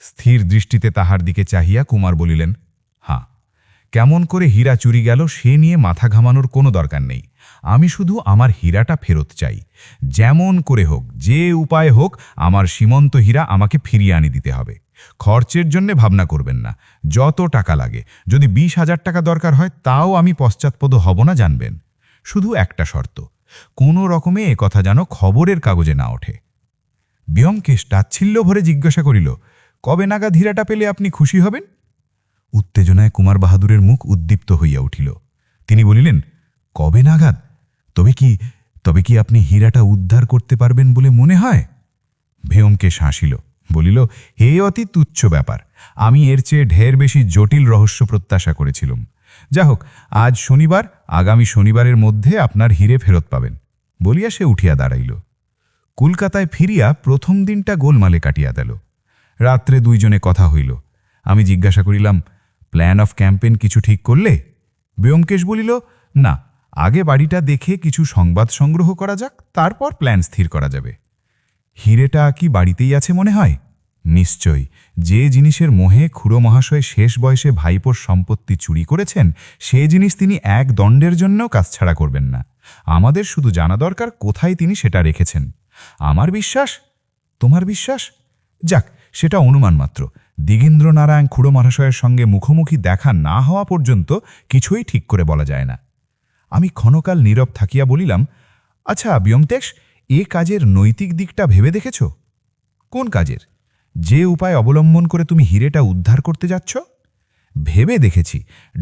স্থির দৃষ্টিতে তাহার দিকে চাহিয়া কুমার বলিলেন, হাঁ, কেমন করে হীরা চুরি গেল সে নিয়ে মাথা ঘামানোর কোনো দরকার নেই। আমি শুধু আমার হীরাটা ফেরত চাই। যেমন করে হোক, যে উপায় হোক, আমার সীমন্ত হীরা আমাকে ফিরিয়ে আনি দিতে হবে। খরচের জন্যে ভাবনা করবেন না, যত টাকা লাগে। যদি 20,000 টাকা দরকার হয় তাও আমি পশ্চাৎপদ হব না, জানবেন। শুধু একটা শর্ত, কোনো রকমে একথা যেন খবরের কাগজে না ওঠে। ব্যোমকেশ তাচ্ছিল্য ভরে জিজ্ঞাসা করিল, কবে নাগাদ হীরাটা পেলে আপনি খুশি হবেন? উত্তেজনায় কুমার বাহাদুরের মুখ উদ্দীপ্ত হইয়া উঠিল। তিনি বলিলেন, কবে নাগাদ? তবে কি আপনি হীরাটা উদ্ধার করতে পারবেন বলে মনে হয়? ব্যোমকেশ হাসিল, বলিল, হে অতি তুচ্ছ ব্যাপার। আমি এর চেয়ে ঢের বেশি জটিল রহস্য প্রত্যাশা করেছিলাম। যা হোক, আজ শনিবার, আগামী শনিবারের মধ্যে আপনার হীরে ফেরত পাবেন। বলিয়া সে উঠিয়া দাঁড়াইল। কলকাতায় ফিরিয়া প্রথম দিনটা গোলমালে কাটিয়া গেল। রাত্রে 2 জনে কথা হইল। আমি জিজ্ঞাসা করিলাম, প্ল্যান অফ ক্যাম্পেন কিছু ঠিক করলে? ব্যোমকেশ বলিল, না, আগে বাড়িটা দেখে কিছু সংবাদ সংগ্রহ করা যাক, তারপর প্ল্যান স্থির করা যাবে। হীরেটা কি বাড়িতেই আছে মনে হয়? নিশ্চয়ই। যে জিনিসের মোহে খুড়ো মহাশয় শেষ বয়সে ভাইপোর সম্পত্তি চুরি করেছেন, সে জিনিস তিনি এক দণ্ডের জন্যও কাছছাড়া করবেন না। আমাদের শুধু জানা দরকার কোথায় তিনি সেটা রেখেছেন। আমার বিশ্বাস, তোমার বিশ্বাস? যাক, সেটা অনুমান মাত্র। দিগেন্দ্রনারায়ণ খুড়ো মহাশয়ের সঙ্গে মুখোমুখি দেখা না হওয়া পর্যন্ত কিছুই ঠিক করে বলা যায় না। আমি ক্ষণকাল নীরব থাকিয়া বলিলাম, আচ্ছা ব্যোমকেশ, এ কাজের নৈতিক দিকটা ভেবে দেখেছ? কোন কাজের? যে উপায় অবলম্বন করে তুমি হীরেটা উদ্ধার করতে যাচ্ছ? ভেবে দেখেছি।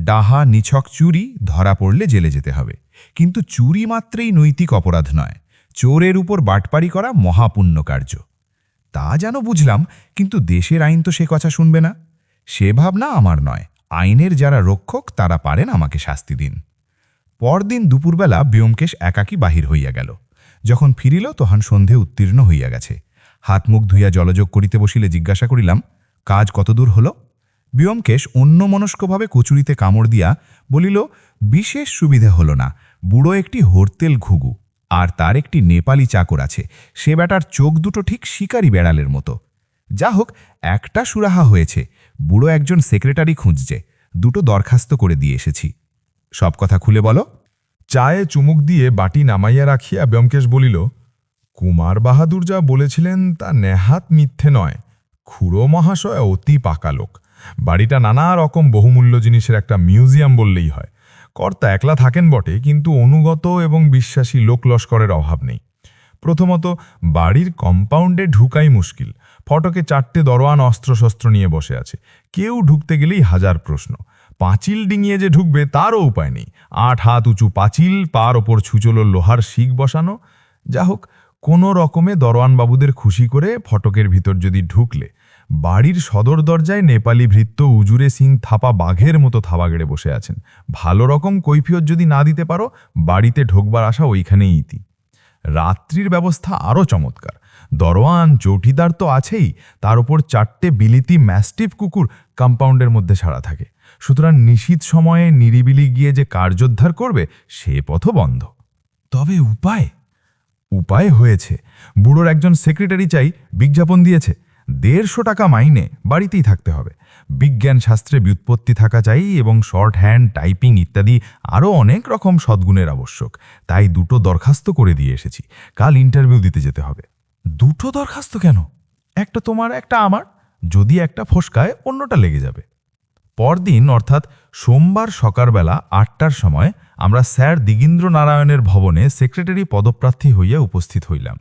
ডাহা নিছক চুরি, ধরা পড়লে জেলে যেতে হবে। কিন্তু চুরি মাত্রেই নৈতিক অপরাধ নয়। চোরের উপর বাটপাড়ি করা মহাপুণ্য কার্য। তা যেন বুঝলাম, কিন্তু দেশের আইন তো সে কথা শুনবে না। সে ভাবনা আমার নয়। আইনের যারা রক্ষক তারা পারেন আমাকে শাস্তি দিন। পরদিন দুপুরবেলা ব্যোমকেশ একাকী বাহির হইয়া গেল। যখন ফিরিল তখন সন্ধে উত্তীর্ণ হইয়া গেছে। হাত মুখ ধুইয়া জলযোগ করিতে বসিলে জিজ্ঞাসা করিলাম, কাজ কতদূর হল? ব্যোমকেশ অন্যমনস্কভাবে কচুরিতে কামড় দিয়া বলিল, বিশেষ সুবিধে হল না। বুড়ো একটি হোরতেল ঘুঘু, আর তার একটি নেপালি চাকর আছে। সে বেটার চোখ দুটো ঠিক শিকারি বেড়ালের মতো। যা হোক, একটা সুরাহা হয়েছে। বুড়ো একজন সেক্রেটারি খুঁজছে। 2টো দরখাস্ত করে দিয়ে এসেছি। সব কথা খুলে বলো। চায়ে চুমুক দিয়ে বাটি নামাইয়া রাখিয়া ব্যোমকেশ বলিল, কুমার বাহাদুর যা বলেছিলেন তা নেহাত মিথ্যে নয়। খুড়ো মহাশয় অতি পাকা লোক। বাড়িটা নানা রকম বহুমূল্য জিনিসের একটা মিউজিয়াম বললেই হয়। কর্তা একলা থাকেন বটে, কিন্তু অনুগত এবং বিশ্বাসী লোক লস্করের অভাব নেই। প্রথমত, বাড়ির কম্পাউন্ডে ঢুকাই মুশকিল। ফটকে 4টে দরোয়ান অস্ত্রশস্ত্র নিয়ে বসে আছে। কেউ ঢুকতে গেলেই 1000 প্রশ্ন। পাঁচিল ডিঙিয়ে যে ঢুকবে তারও উপায় নেই। 8 হাত উঁচু পাঁচিল, পার ওপর ছুচলো লোহার শিক বসানো। যা হোক, কোনো রকমে দরোয়ানবাবুদের খুশি করে ফটকের ভিতর যদি ঢুকলে, বাড়ির সদর দরজায় নেপালি ভৃত্য উজুরে সিং থাপা বাঘের মতো থাবা গেড়ে বসে আছেন। ভালো রকম কৈফিয়ত যদি না দিতে পারো, বাড়িতে ঢোকবার আশা ওইখানেই ইতি। রাত্রির ব্যবস্থা আরও চমৎকার। দরোয়ান চৌকিদার তো আছেই, তার উপর 4টে বিলিতি ম্যাস্টিফ কুকুর কম্পাউন্ডের মধ্যে ছাড়া থাকে। সুতরাং নিশীথ সময়ে নিরিবিলি গিয়ে যে কার্যোদ্ধার করবে সে পথও বন্ধ। তবে উপায়? উপায় হয়েছে। বুড়োর একজন সেক্রেটারি চাই, বিজ্ঞাপন দিয়েছে। 150 টাকা মাইনে, বাড়িতেই থাকতে হবে। বিজ্ঞান শাস্ত্রে ব্যুৎপত্তি থাকা চাই এবং শর্ট হ্যান্ড, টাইপিং ইত্যাদি আরও অনেক রকম সদ্গুণের আবশ্যক। তাই 2টো দরখাস্ত করে দিয়ে এসেছি। কাল ইন্টারভিউ দিতে যেতে হবে। 2টো দরখাস্ত কেন? একটা তোমার, একটা আমার। যদি একটা ফসকায় অন্যটা লেগে যাবে। পরদিন অর্থাৎ সোমবার সকালবেলা 8টার সময় আমরা স্যার দিগেন্দ্রনারায়ণের ভবনে সেক্রেটারি পদপ্রার্থী হইয়া উপস্থিত হইলাম।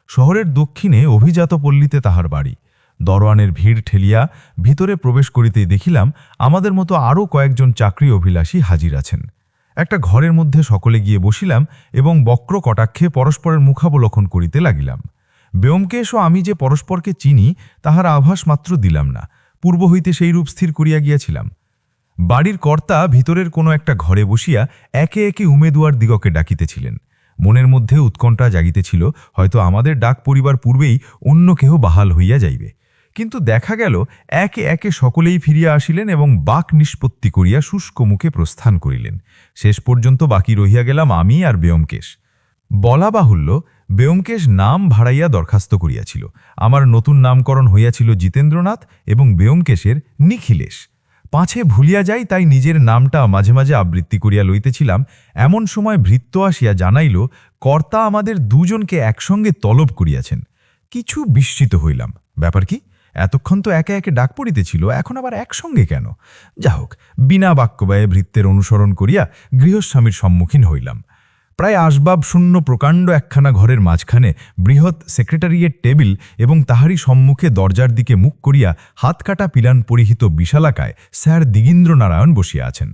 শহরের দক্ষিণে অভিজাত পল্লীতে তাহার বাড়ি। দরোয়ানের ভিড় ঠেলিয়া ভিতরে প্রবেশ করিতেই দেখিলাম আমাদের মতো আরও কয়েকজন চাকরি অভিলাষী হাজির আছেন। একটা ঘরের মধ্যে সকলে গিয়ে বসিলাম এবং বক্র কটাক্ষে পরস্পরের মুখাবলোকন করিতে লাগিলাম। ব্যোমকেশ ও আমি যে পরস্পরকে চিনি তাহার আভাস মাত্র দিলাম না। পূর্ব হইতে সেই রূপ স্থির করিয়া গিয়াছিলাম। বাড়ির কর্তা ভিতরের কোনো একটা ঘরে বসিয়া একে একে উমেদুয়ার দিগকে ডাকিতেছিলেন। মনের মধ্যে উৎকণ্ঠা জাগিতেছিল, হয়তো আমাদের ডাক পরিবার পূর্বেই অন্য কেহ বাহাল হইয়া যাইবে। কিন্তু দেখা গেল একে একে সকলেই ফিরিয়া আসিলেন এবং বাক নিষ্পত্তি করিয়া শুষ্ক মুখে প্রস্থান করিলেন। শেষ পর্যন্ত বাকি রহিয়া গেলাম আমি আর ব্যোমকেশ। বলা বাহুল্য, ব্যোমকেশ নাম ভাড়াইয়া দরখাস্ত করিয়াছিল। আমার নতুন নামকরণ হইয়াছিল জিতেন্দ্রনাথ এবং ব্যোমকেশের নিখিলেশ। পাছে ভুলিয়া যাই তাই নিজের নামটা মাঝে মাঝে আবৃত্তি করিয়া লইতেছিলাম। এমন সময় ভৃত্য আসিয়া জানাইল, কর্তা আমাদের দুজনকে একসঙ্গে তলব করিয়াছেন। কিছু বিস্মিত হইলাম। ব্যাপার কি? এতক্ষণ তো একে একে ডাক পড়িতেছিল, এখন আবার একসঙ্গে কেন? যা হোক, বিনা বাক্যব্যয়ে ভৃত্যের অনুসরণ করিয়া গৃহস্বামীর সম্মুখীন হইলাম। প্রায় আসবাব শূন্য প্রকাণ্ড একখানা ঘরের মাঝখানে বৃহৎ সেক্রেটারিয়েট টেবিল এবং তাহারই সম্মুখে দরজার দিকে মুখ করিয়া হাতকাটা পিলান পরিহিত বিশালাকায় স্যার দিগীন্দ্রনারায়ণ বসিয়া আছেন।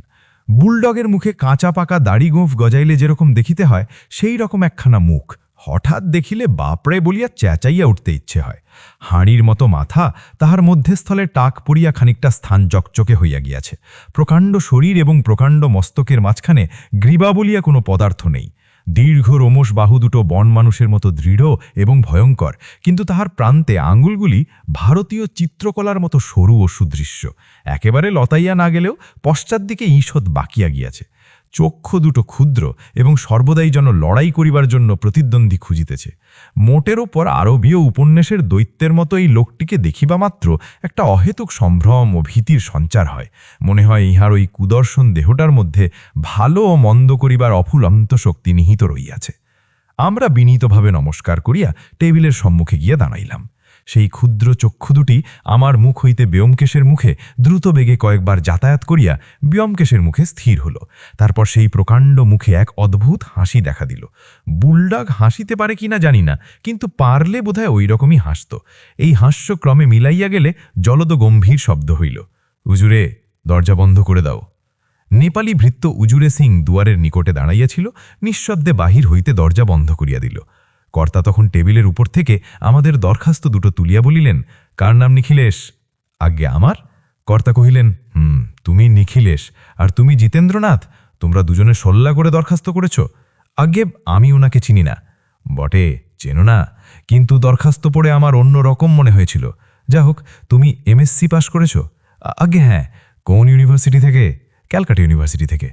বুলডগের মুখে কাঁচা পাকা দাড়ি গোঁফ গজাইলে যেরকম দেখিতে হয়, সেই রকম একখানা মুখ। হঠাৎ দেখিলে বাপরে বলিয়া চেঁচাইয়া উঠতে ইচ্ছে হয়। হাঁড়ির মতো মাথা, তাহার মধ্যস্থলে টাক পড়িয়া খানিকটা স্থান চকচকে হইয়া গিয়াছে। প্রকাণ্ড শরীর এবং প্রকাণ্ড মস্তকের মাঝখানে গ্রীবা বলিয়া কোনো পদার্থ নেই। দীর্ঘ রোমশ বাহু দুটো বন মানুষের মতো দৃঢ় এবং ভয়ঙ্কর, কিন্তু তাহার প্রান্তে আঙুলগুলি ভারতীয় চিত্রকলার মতো সরু ও সুদৃশ্য। একেবারে লতাইয়া না গেলেও পশ্চাৎ দিকে ঈষৎ বাকিয়া গিয়াছে। চক্ষু দুটো ক্ষুদ্র এবং সর্বদাই যেন লড়াই করিবার জন্য প্রতিদ্বন্দ্বী খুঁজিতেছে। মোটের ওপর আরবীয় উপন্যাসের দৈত্যের মতো এই লোকটিকে দেখিবা মাত্র একটা অহেতুক সম্ভ্রম ও ভীতির সঞ্চার হয়। মনে হয় ইহার ওই কুদর্শন দেহটার মধ্যে ভালো ও মন্দ করিবার অফুলন্ত শক্তি নিহিত রইয়াছে। আমরা বিনীতভাবে নমস্কার করিয়া টেবিলের সম্মুখে গিয়া দাঁড়াইলাম। সেই ক্ষুদ্র চক্ষু দুটি আমার মুখ হইতে ব্যোমকেশের মুখে দ্রুত বেগে কয়েকবার যাতায়াত করিয়া ব্যোমকেশের মুখে স্থির হল। তারপর সেই প্রকাণ্ড মুখে এক অদ্ভুত হাসি দেখা দিল। বুলডগ হাসিতে পারে কিনা জানি না, কিন্তু পারলে বোধহয় ওই রকমই হাসত। এই হাস্যক্রমে মিলাইয়া গেলে জলদ গম্ভীর শব্দ হইল, "উজুরে, দরজা বন্ধ করে দাও।" নেপালি ভৃত্য উজুরে সিং দুয়ারের নিকটে দাঁড়াইয়াছিল, নিঃশব্দে বাহির হইতে দরজা বন্ধ করিয়া দিল। কর্তা তখন টেবিলের উপর থেকে আমাদের দরখাস্ত দুটো তুলিয়া বলিলেন, "কার নাম নিখিলেশ?" "আজ্ঞে আমার।" কর্তা কহিলেন, তুমি নিখিলেশ, আর তুমি জিতেন্দ্রনাথ। তোমরা দুজনে সল্লা করে দরখাস্ত করেছ?" "আজ্ঞে, আমি ওনাকে চিনি না।" "বটে, চেনো না? কিন্তু দরখাস্ত পড়ে আমার অন্য রকম মনে হয়েছিল। যা হোক, তুমি এমএসসি পাশ করেছ?" "আজ্ঞে হ্যাঁ।" "কোন ইউনিভার্সিটি থেকে?" "ক্যালকাটা ইউনিভার্সিটি থেকে।"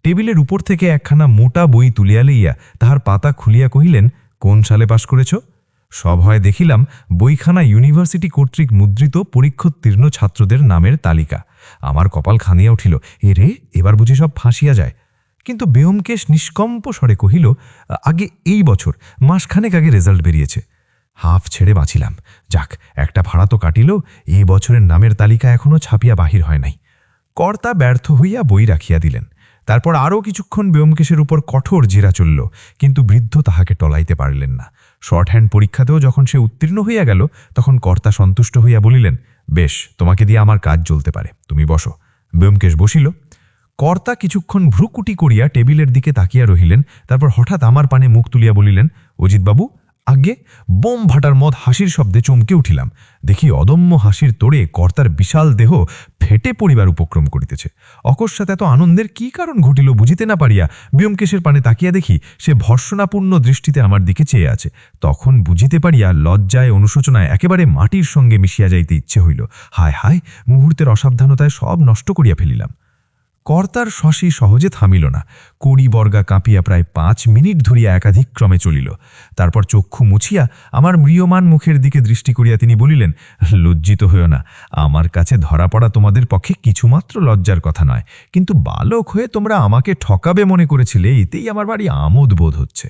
টেবিলের উপর থেকে একখানা মোটা বই তুলিয়া লইয়া তাহার পাতা খুলিয়া কহিলেন, "কোন সালে পাশ করেছ?" সব হয় দেখিলাম বইখানা ইউনিভার্সিটি কর্তৃক মুদ্রিত পরীক্ষোত্তীর্ণ ছাত্রদের নামের তালিকা। আমার কপাল খানিয়া উঠিল, এরে, এবার বুঝি সব ফাঁসিয়া যায়। কিন্তু ব্যোমকেশ নিষ্কম্প স্বরে কহিল, "আগে এই বছর মাসখানেক আগে রেজাল্ট বেরিয়েছে।" হাফ ছেড়ে বাঁচিলাম। যাক, একটা ভাড়া তো কাটিল। এই বছরের নামের তালিকা এখনও ছাপিয়া বাহির হয় নাই। কর্তা ব্যর্থ হইয়া বই রাখিয়া দিলেন। তারপর আরও কিছুক্ষণ ব্যোমকেশের উপর কঠোর জেরা চলল, কিন্তু বৃদ্ধ তাহাকে টলাইতে পারিলেন না। শর্ট হ্যান্ড পরীক্ষাতেও যখন সে উত্তীর্ণ হইয়া গেল, তখন কর্তা সন্তুষ্ট হইয়া বলিলেন, "বেশ, তোমাকে দিয়ে আমার কাজ চলতে পারে, তুমি বসো।" ব্যোমকেশ বসিল। কর্তা কিছুক্ষণ ভ্রুকুটি করিয়া টেবিলের দিকে তাকিয়া রহিলেন। তারপর হঠাৎ আমার পানে মুখ তুলিয়া বলিলেন, "অজিতবাবু।" "আজ্ঞে।" বোম ভাটার মত হাসির শব্দে চমকে উঠিলাম। দেখি অদম্য হাসির তোড়ে কর্তার বিশাল দেহ ফেটে পড়িবার উপক্রম করিতেছে। অকস্মাৎ এত আনন্দের কি কারণ ঘটিল বুঝিতে না পারিয়া ব্যোমকেশের পানে তাকিয়া দেখি সে ভর্ৎসনাপূর্ণ দৃষ্টিতে আমার দিকে চেয়ে আছে। তখন বুঝিতে পারিয়া লজ্জায় অনুশোচনায় একেবারে মাটির সঙ্গে মিশিয়া যাইতে ইচ্ছে হইল। হায় হায়, মুহূর্তের অসাবধানতায় সব নষ্ট করিয়া ফেলিলাম। কর্তার শশী সহজে থামিল না। কড়ি বর্গা কাঁপিয়া প্রায় 5 মিনিট ধরিয়া একাধিক ক্রমে চলিল। তারপর চক্ষু মুছিয়া আমার ম্রিয়মান মুখের দিকে দৃষ্টি করিয়া তিনি বলিলেন, "লজ্জিত হইও না। আমার কাছে ধরা পড়া তোমাদের পক্ষে কিছুমাত্র লজ্জার কথা নয়, কিন্তু বালক হয়ে তোমরা আমাকে ঠকাবে মনে করেছিলে, এতেই আমার বাড়ি আমোদ বোধ হচ্ছে।"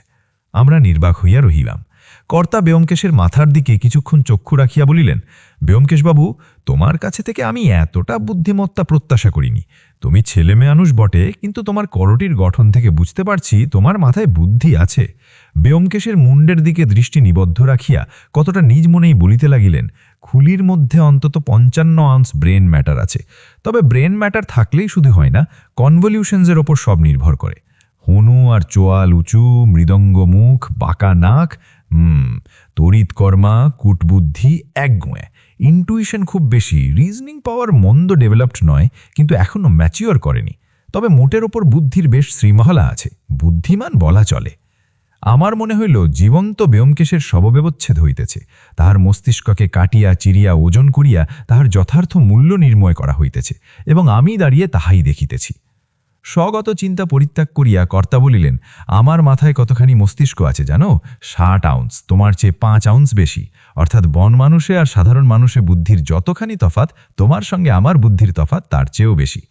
আমরা নির্বাক হইয়া রহিলাম। কর্তা ব্যোমকেশের মাথার দিকে কিছুক্ষণ চক্ষু রাখিয়া বলিলেন, "ব্যোমকেশবাবু, তোমার কাছে থেকে আমি এতটা বুদ্ধিমত্তা প্রত্যাশা করিনি। তুমি ছেলে মেয়ানুষ বটে, কিন্তু তোমার করটির গঠন থেকে বুঝতে পারছি তোমার মাথায় বুদ্ধি আছে।" ব্যোমকেশের মুন্ডের দিকে দৃষ্টি নিবদ্ধ রাখিয়া কতটা নিজ মনেই বলিতে লাগিলেন, "খুলির মধ্যে অন্তত 55 আউন্স ব্রেন ম্যাটার আছে। তবে ব্রেন ম্যাটার থাকলেই শুধু হয় না, কনভলিউশনসের ওপর সব নির্ভর করে। হনু আর চোয়াল উঁচু, মৃদঙ্গ মুখ, বাঁকা নাক, তড়িৎ কর্মা, কূটবুদ্ধি একগুঁয়ে, ইনটুইশন খুব বেশি, রিজনিং পাওয়ার মন্দ ডেভেলপড নয়, কিন্তু এখনও ম্যাচিওর করেনি। তবে মোটের ওপর বুদ্ধির বেশ শ্রীমহলা আছে, বুদ্ধিমান বলা চলে। আমার মনে হইল জীবন্ত ব্যোমকেশের শবব্যবচ্ছেদ হইতেছে, তাহার মস্তিষ্ককে কাটিয়া চিরিয়া ওজন করিয়া তাহার যথার্থ মূল্য নির্ণয় করা হইতেছে, এবং আমি দাঁড়িয়ে তাহাই দেখিতেছি। স্বগত চিন্তা পরিত্যাগ করিয়া কর্তা বলিলেন, আমার মাথায় কতখানি মস্তিষ্ক আছে জানো? 60 আউন্স, তোমার চেয়ে 5 আউন্স বেশি। অর্থাৎ বন মানুষে আর সাধারণ মানুষে বুদ্ধির যতখানি তফাৎ, তোমার সঙ্গে আমার বুদ্ধির তফাৎ তার চেয়েও বেশি।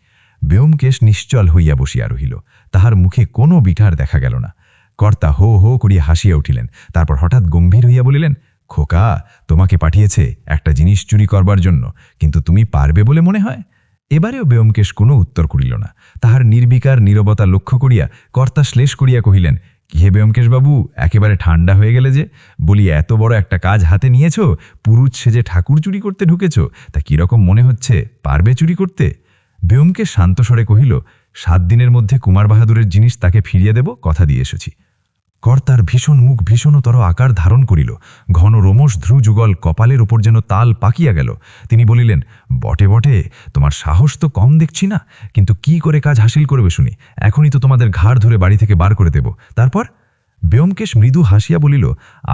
ব্যোমকেশ নিশ্চল হইয়া বসিয়া রহিল, তাহার মুখে কোনো বিঠার দেখা গেল না। কর্তা হো হো করিয়া হাসিয়া উঠিলেন, তারপর হঠাৎ গম্ভীর হইয়া বলিলেন, খোকা, তোমাকে পাঠিয়েছে একটা জিনিস চুরি করবার জন্য, কিন্তু তুমি পারবে বলে মনে হয়? এবারেও ব্যোমকেশ কোনো উত্তর করিল না। তাহার নির্বিকার নীরবতা লক্ষ্য করিয়া কর্তা শ্লেষ করিয়া কহিলেন, কি হে ব্যোমকেশবাবু, একেবারে ঠান্ডা হয়ে গেলে যে? বলি, এত বড় একটা কাজ হাতে নিয়েছ, পুরুষ সেজে ঠাকুর চুরি করতে ঢুকেছ, তা কিরকম মনে হচ্ছে? পারবে চুরি করতে? ব্যোমকেশ শান্তস্বরে কহিল, 7 দিনের মধ্যে কুমার বাহাদুরের জিনিস তাকে ফিরিয়ে দেব, কথা দিয়ে এসেছি। কর্তার ভীষণ মুখ ভীষণতর আকার ধারণ করিল, ঘন রোমশ ধ্রুযুগল কপালের উপর যেন তাল পাকিয়া গেল। তিনি বলিলেন, বটে বটে, তোমার সাহস তো কম দেখছি না, কিন্তু কি করে কাজ হাসিল করবে শুনি? এখনই তো তোমাদের ঘাড় ধরে বাড়ি থেকে বার করে দেব। তারপর? ব্যোমকেশ মৃদু হাসিয়া বলিল,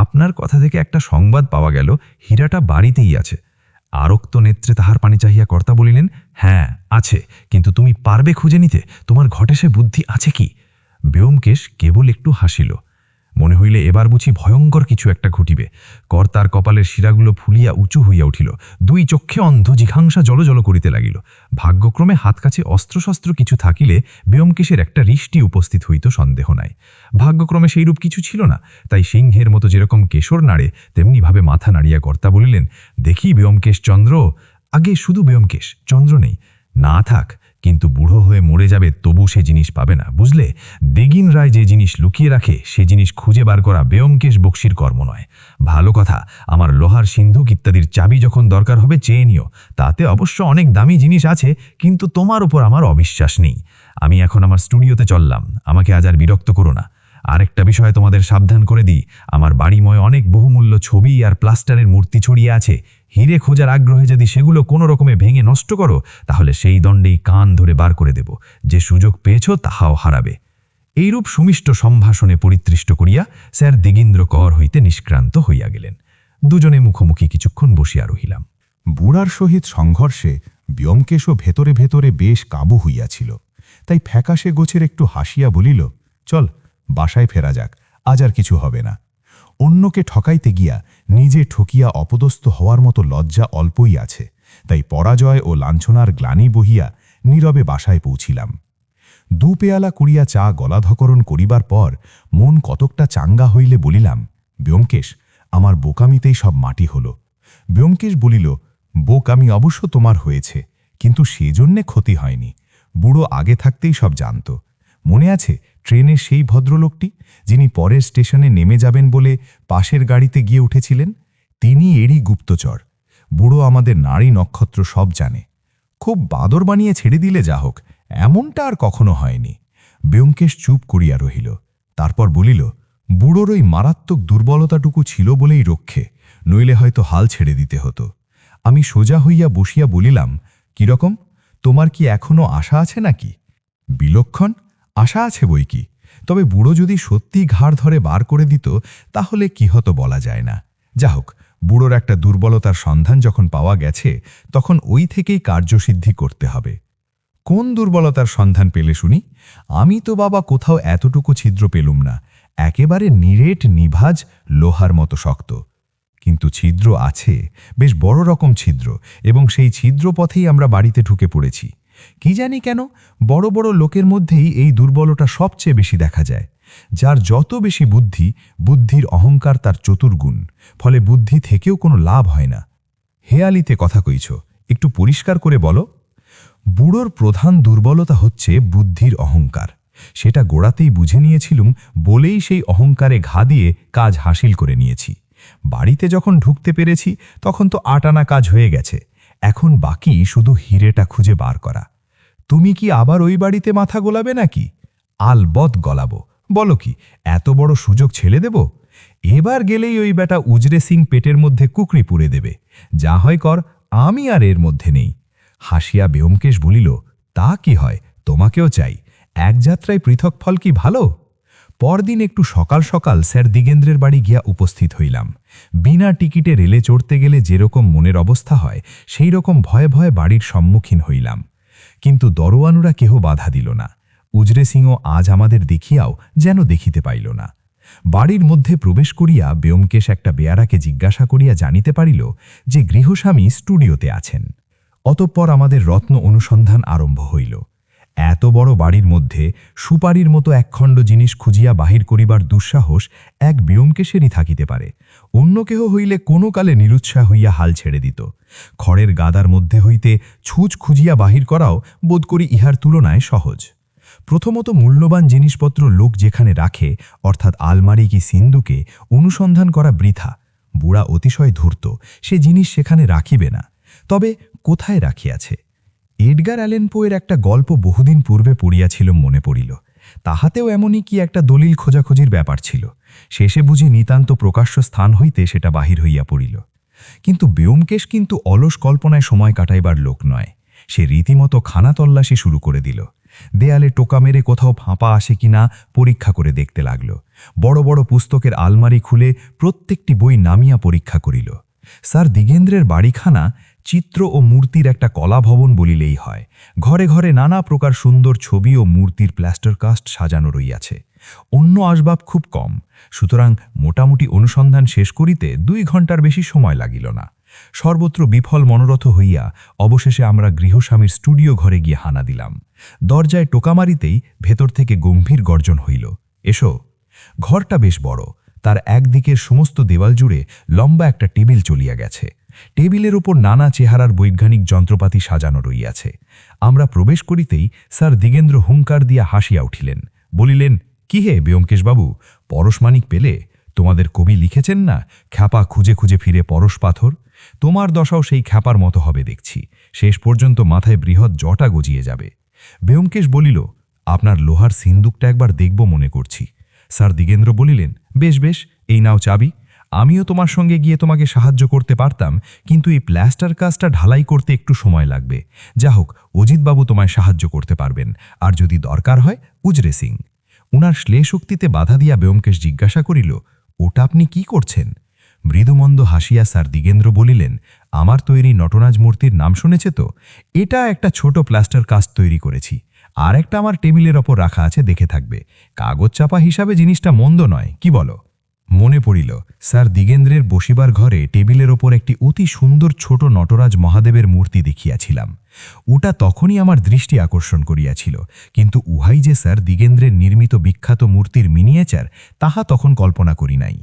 আপনার কথা থেকে একটা সংবাদ পাওয়া গেল, হীরাটা বাড়িতেই আছে। আরক্ত নেত্রে তাহার পানি চাহিয়া কর্তা বলিলেন, হ্যাঁ আছে, কিন্তু তুমি পারবে খুঁজে নিতে? তোমার ঘটে সে বুদ্ধি আছে কি? ব্যোমকেশ কেবল একটু হাসিল। মনে হইলে এবার বুঝি ভয়ঙ্কর কিছু একটা ঘটিবে। কর্তার কপালের শিরাগুলো ফুলিয়া উঁচু হইয়া উঠিল, 2 চক্ষে অন্ধ জিঘাংসা জলজল করিতে লাগিল। ভাগ্যক্রমে হাত কাছে অস্ত্রশস্ত্র কিছু থাকিলে ব্যোমকেশের একটা হৃষ্টি উপস্থিত হইত, সন্দেহ নাই। ভাগ্যক্রমে সেইরূপ কিছু ছিল না, তাই সিংহের মতো যেরকম কেশর নাড়ে তেমনিভাবে মাথা নাড়িয়া কর্তা বলিলেন, দেখি ব্যোমকেশ চন্দ্র। আগে শুধু ব্যোমকেশ, চন্দ্র নেই। না থাক, কিন্তু বুড়ো হয়ে মরে যাবে, তবু সে জিনিস পাবে না, বুঝলে? দেগিন রায় যে জিনিস লুকিয়ে রাখে, সে জিনিস খুঁজে বার করা ব্যোমকেশ বক্সির কর্ম নয়। ভালো কথা, আমার লোহার সিন্ধুক ইত্যাদির চাবি যখন দরকার হবে চেয়ে নিও, তাতে অবশ্য অনেক দামি জিনিস আছে, কিন্তু তোমার উপর আমার অবিশ্বাস নেই। আমি এখন আমার স্টুডিওতে চললাম, আমাকে আজ আর বিরক্ত করো না। আরেকটা বিষয় তোমাদের সাবধান করে দিই, আমার বাড়িময় অনেক বহুমূল্য ছবি আর প্লাস্টারের মূর্তি ছড়িয়ে আছে। হিরে খোঁজার আগ্রহে যদি সেগুলো কোনো রকমে ভেঙে নষ্ট করো, তাহলে সেই দণ্ডেই কান ধরে বার করে দেব। যে সুযোগ পেয়েছ তাহাও হারাবে। এইরূপ সুমিষ্ট সম্ভাষণে পরিতৃষ্ট করিয়া স্যার দিগীন্দ্র কর হইতে নিষ্ক্রান্ত হইয়া গেলেন। দুজনে মুখোমুখি কিছুক্ষণ বসিয়া রহিলাম। বুড়ার সহিত সংঘর্ষে ব্যোমকেশও ভেতরে ভেতরে বেশ কাবু হইয়াছিল, তাই ফ্যাকাশে গোছের একটু হাসিয়া বলিল, চল বাসায় ফেরা যাক, আজ আর কিছু হবে না। অন্যকে ঠকাইতে গিয়া নিজে ঠকিয়া অপদস্থ হওয়ার মতো লজ্জা অল্পই আছে, তাই পরাজয় ও লাঞ্ছনার গ্লানি বহিয়া নীরবে বাসায় পৌঁছিলাম। 2 পেয়ালা কুড়িয়া চা গলাধকরণ করিবার পর মন কতকটা চাঙ্গা হইলে বলিলাম, ব্যোমকেশ, আমার বোকামিতেই সব মাটি হল। ব্যোমকেশ বলিল, বোকামি অবশ্য তোমার হয়েছে, কিন্তু সেজন্যে ক্ষতি হয়নি। বুড়ো আগে থাকতেই সব জানত। মনে আছে ট্রেনের সেই ভদ্রলোকটি, যিনি পরের স্টেশনে নেমে যাবেন বলে পাশের গাড়িতে গিয়ে উঠেছিলেন? তিনি এরই গুপ্তচর। বুড়ো আমাদের নারী নক্ষত্র সব জানে। খুব বাদর বানিয়ে ছেড়ে দিলে যা হোক, এমনটা আর কখনো হয়নি। ব্যোমকেশ চুপ করিয়া রহিল, তারপর বলিল, বুড়োর ওই মারাত্মক দুর্বলতাটুকু ছিল বলেই রক্ষে, নইলে হয়তো হাল ছেড়ে দিতে হতো। আমি সোজা হইয়া বসিয়া বলিলাম, কিরকম, তোমার কি এখনো আশা আছে নাকি? বিলক্ষণ আশা আছে বই কি, তবে বুড়ো যদি সত্যি ঘাড় ধরে বার করে দিত তাহলে কি হতো বলা যায় না। যা হোক, বুড়োর একটা দুর্বলতার সন্ধান যখন পাওয়া গেছে, তখন ওই থেকেই কার্যসিদ্ধি করতে হবে। কোন দুর্বলতার সন্ধান পেলে শুনি? আমি তো বাবা কোথাও এতটুকু ছিদ্র পেলুম না, একেবারে নিরেট নিভাজ লোহার মতো শক্ত। কিন্তু ছিদ্র আছে, বেশ বড় রকম ছিদ্র, এবং সেই ছিদ্র পথেই আমরা বাড়িতে ঢুকে পড়েছি। কি জানি কেন বড় বড় লোকের মধ্যেই এই দুর্বলতা সবচেয়ে বেশি দেখা যায়। যার যত বেশি বুদ্ধি, বুদ্ধির অহংকার তার চতুর্গুণ, ফলে বুদ্ধি থেকেও কোনো লাভ হয় না। হেয়ালিতে কথা কইছ, একটু পরিষ্কার করে বলো। বুড়োর প্রধান দুর্বলতা হচ্ছে বুদ্ধির অহংকার। সেটা গোড়াতেই বুঝে নিয়েছিলুম বলেই সেই অহংকারে ঘা দিয়ে কাজ হাসিল করে নিয়েছি। বাড়িতে যখন ঢুকতে পেরেছি তখন তো 8 আনা কাজ হয়ে গেছে, এখন বাকি শুধু হিরেটা খুঁজে বার করা। তুমি কি আবার ওই বাড়িতে মাথা গোলাবে নাকি? আলবৎ গলাবো, বলো কি, এত বড় সুযোগ ছেড়ে দেব? এবার গেলেই ওই বেটা উজরে সিং পেটের মধ্যে কুকরি পুড়ে দেবে, যা হয় কর, আমি আর এর মধ্যে নেই। হাসিয়া ব্যোমকেশ বলিল, তা কি হয়, তোমাকেও চাই, এক যাত্রায় পৃথক ফল কি ভালো? পরদিন একটু সকাল সকাল স্যার দিগেন্দ্রের বাড়ি গিয়া উপস্থিত হইলাম। বিনা টিকিটে রেলে চড়তে গেলে যেরকম মনের অবস্থা হয়, সেই রকম ভয়ে ভয়ে বাড়ির সম্মুখীন হইলাম। কিন্তু দরোয়ানুরা কেহ বাধা দিল না। উজরে সিংও আজ আমাদের দেখিয়াও যেন দেখিতে পাইল না। বাড়ির মধ্যে প্রবেশ করিয়া ব্যোমকেশ একটা বেয়ারাকে জিজ্ঞাসা করিয়া জানিতে পারিল যে গৃহস্বামী স্টুডিওতে আছেন। অতঃপর আমাদের রত্ন অনুসন্ধান আরম্ভ হইল। এত বড় বাড়ির মধ্যে সুপারির মতো একখণ্ড জিনিস খুঁজিয়া বাহির করিবার দুঃসাহস এক ব্যোমকেশেরই থাকিতে পারে। অন্য কেহ হইলে কোনো কালে নিরুৎসাহ হইয়া হাল ছেড়ে দিত। খড়ের গাদার মধ্যে হইতে ছুঁচ খুঁজিয়া বাহির করাও বোধ করি ইহার তুলনায় সহজ। প্রথমত মূল্যবান জিনিসপত্র লোক যেখানে রাখে, অর্থাৎ আলমারি কি সিন্দুকে, অনুসন্ধান করা বৃথা। বুড়া অতিশয় ধূর্ত, সে জিনিস সেখানে রাখিবে না। তবে কোথায় রাখিয়াছে? এডগার অ্যালেন পোয়ের একটা গল্প বহুদিন পূর্বে পড়িয়াছিল মনে পড়িল। তাহাতেও এমনই কি একটা দলিল খোঁজাখুঁজির ব্যাপার ছিল। শেষে বুঝি নিতান্ত প্রকাশ্য স্থান হইতে সেটা বাহির হইয়া পড়িল। কিন্তু ব্যোমকেশ কিন্তু অলস কল্পনায় সময় কাটাইবার লোক নয়। সে রীতিমতো খানা তল্লাশি শুরু করে দিল। দেয়ালে টোকা মেরে কোথাও ফাঁপা আসে কিনা পরীক্ষা করে দেখতে লাগল। বড় বড় পুস্তকের আলমারি খুলে প্রত্যেকটি বই নামিয়া পরীক্ষা করিল। স্যার দিগেন্দ্রের বাড়িখানা চিত্র ও মূর্তির একটা কলাভবন বলিলেই হয়। ঘরে ঘরে নানা প্রকার সুন্দর ছবি ও মূর্তির প্লাস্টার কাস্ট সাজানো রইয়াছে। অন্য আসবাব খুব কম, সুতরাং মোটামুটি অনুসন্ধান শেষ করিতে 2 ঘণ্টার বেশি সময় লাগিল না। সর্বত্র বিফল মনোরথ হইয়া অবশেষে আমরা গৃহস্বামীর স্টুডিও ঘরে গিয়ে হানা দিলাম। দরজায় টোকা মারিতেই ভেতর থেকে গম্ভীর গর্জন হইল, এসো। ঘরটা বেশ বড়, তার একদিকের সমস্ত দেওয়াল জুড়ে লম্বা একটা টেবিল চলিয়া গেছে। টেবিলের ওপর নানা চেহারার বৈজ্ঞানিক যন্ত্রপাতি সাজানো রইয়াছে। আমরা প্রবেশ করিতেই স্যার দিগেন্দ্র হুঙ্কার দিয়া হাসিয়া উঠিলেন, বলিলেন, কি হে ব্যোমকেশবাবু, পরশমানিক পেলে? তোমাদের কবি লিখেছেন না, খ্যাপা খুঁজে খুঁজে ফিরে পরশ পাথর? তোমার দশাও সেই খ্যাপার মতো হবে দেখছি। শেষ পর্যন্ত মাথায় বৃহৎ জটা গজিয়ে যাবে। ব্যোমকেশ বলিল, আপনার লোহার সিন্দুকটা একবার দেখব মনে করছি। স্যার দিগেন্দ্র বলিলেন, বেশ বেশ, এই নাও চাবি। আমিও তোমার সঙ্গে গিয়ে তোমাকে সাহায্য করতে পারতাম, কিন্তু এই প্লাস্টার কাজটা ঢালাই করতে একটু সময় লাগবে। যা হোক, অজিতবাবু তোমায় সাহায্য করতে পারবেন, আর যদি দরকার হয় উজরে সিং। উনার শ্লেষোক্তিতে বাধা দিয়া ব্যোমকেশ জিজ্ঞাসা করিল, ওটা আপনি কি করছেন? মৃদুমন্দ হাসিয়া স্যার দিগেন্দ্র বলিলেন, আমার তৈরি নটরাজ মূর্তির নাম শুনেছে তো? এটা একটা ছোট প্লাস্টার কাস্ট তৈরি করেছি। আর একটা আমার টেবিলের ওপর রাখা আছে, দেখে থাকবে। কাগজ চাপা হিসাবে জিনিসটা মন্দ নয়, কি বলো? মনে পড়িল, স্যার দিগেন্দ্রের বসিবার ঘরে টেবিলের ওপর একটি অতি সুন্দর ছোট নটরাজ মহাদেবের মূর্তি দেখিয়াছিলাম। ওটা তখনই আমার দৃষ্টি আকর্ষণ করিয়াছিল, কিন্তু উহাই যে স্যার দিগেন্দ্রের নির্মিত বিখ্যাত মূর্তির মিনিয়েচার, তাহা তখন কল্পনা করি নাই।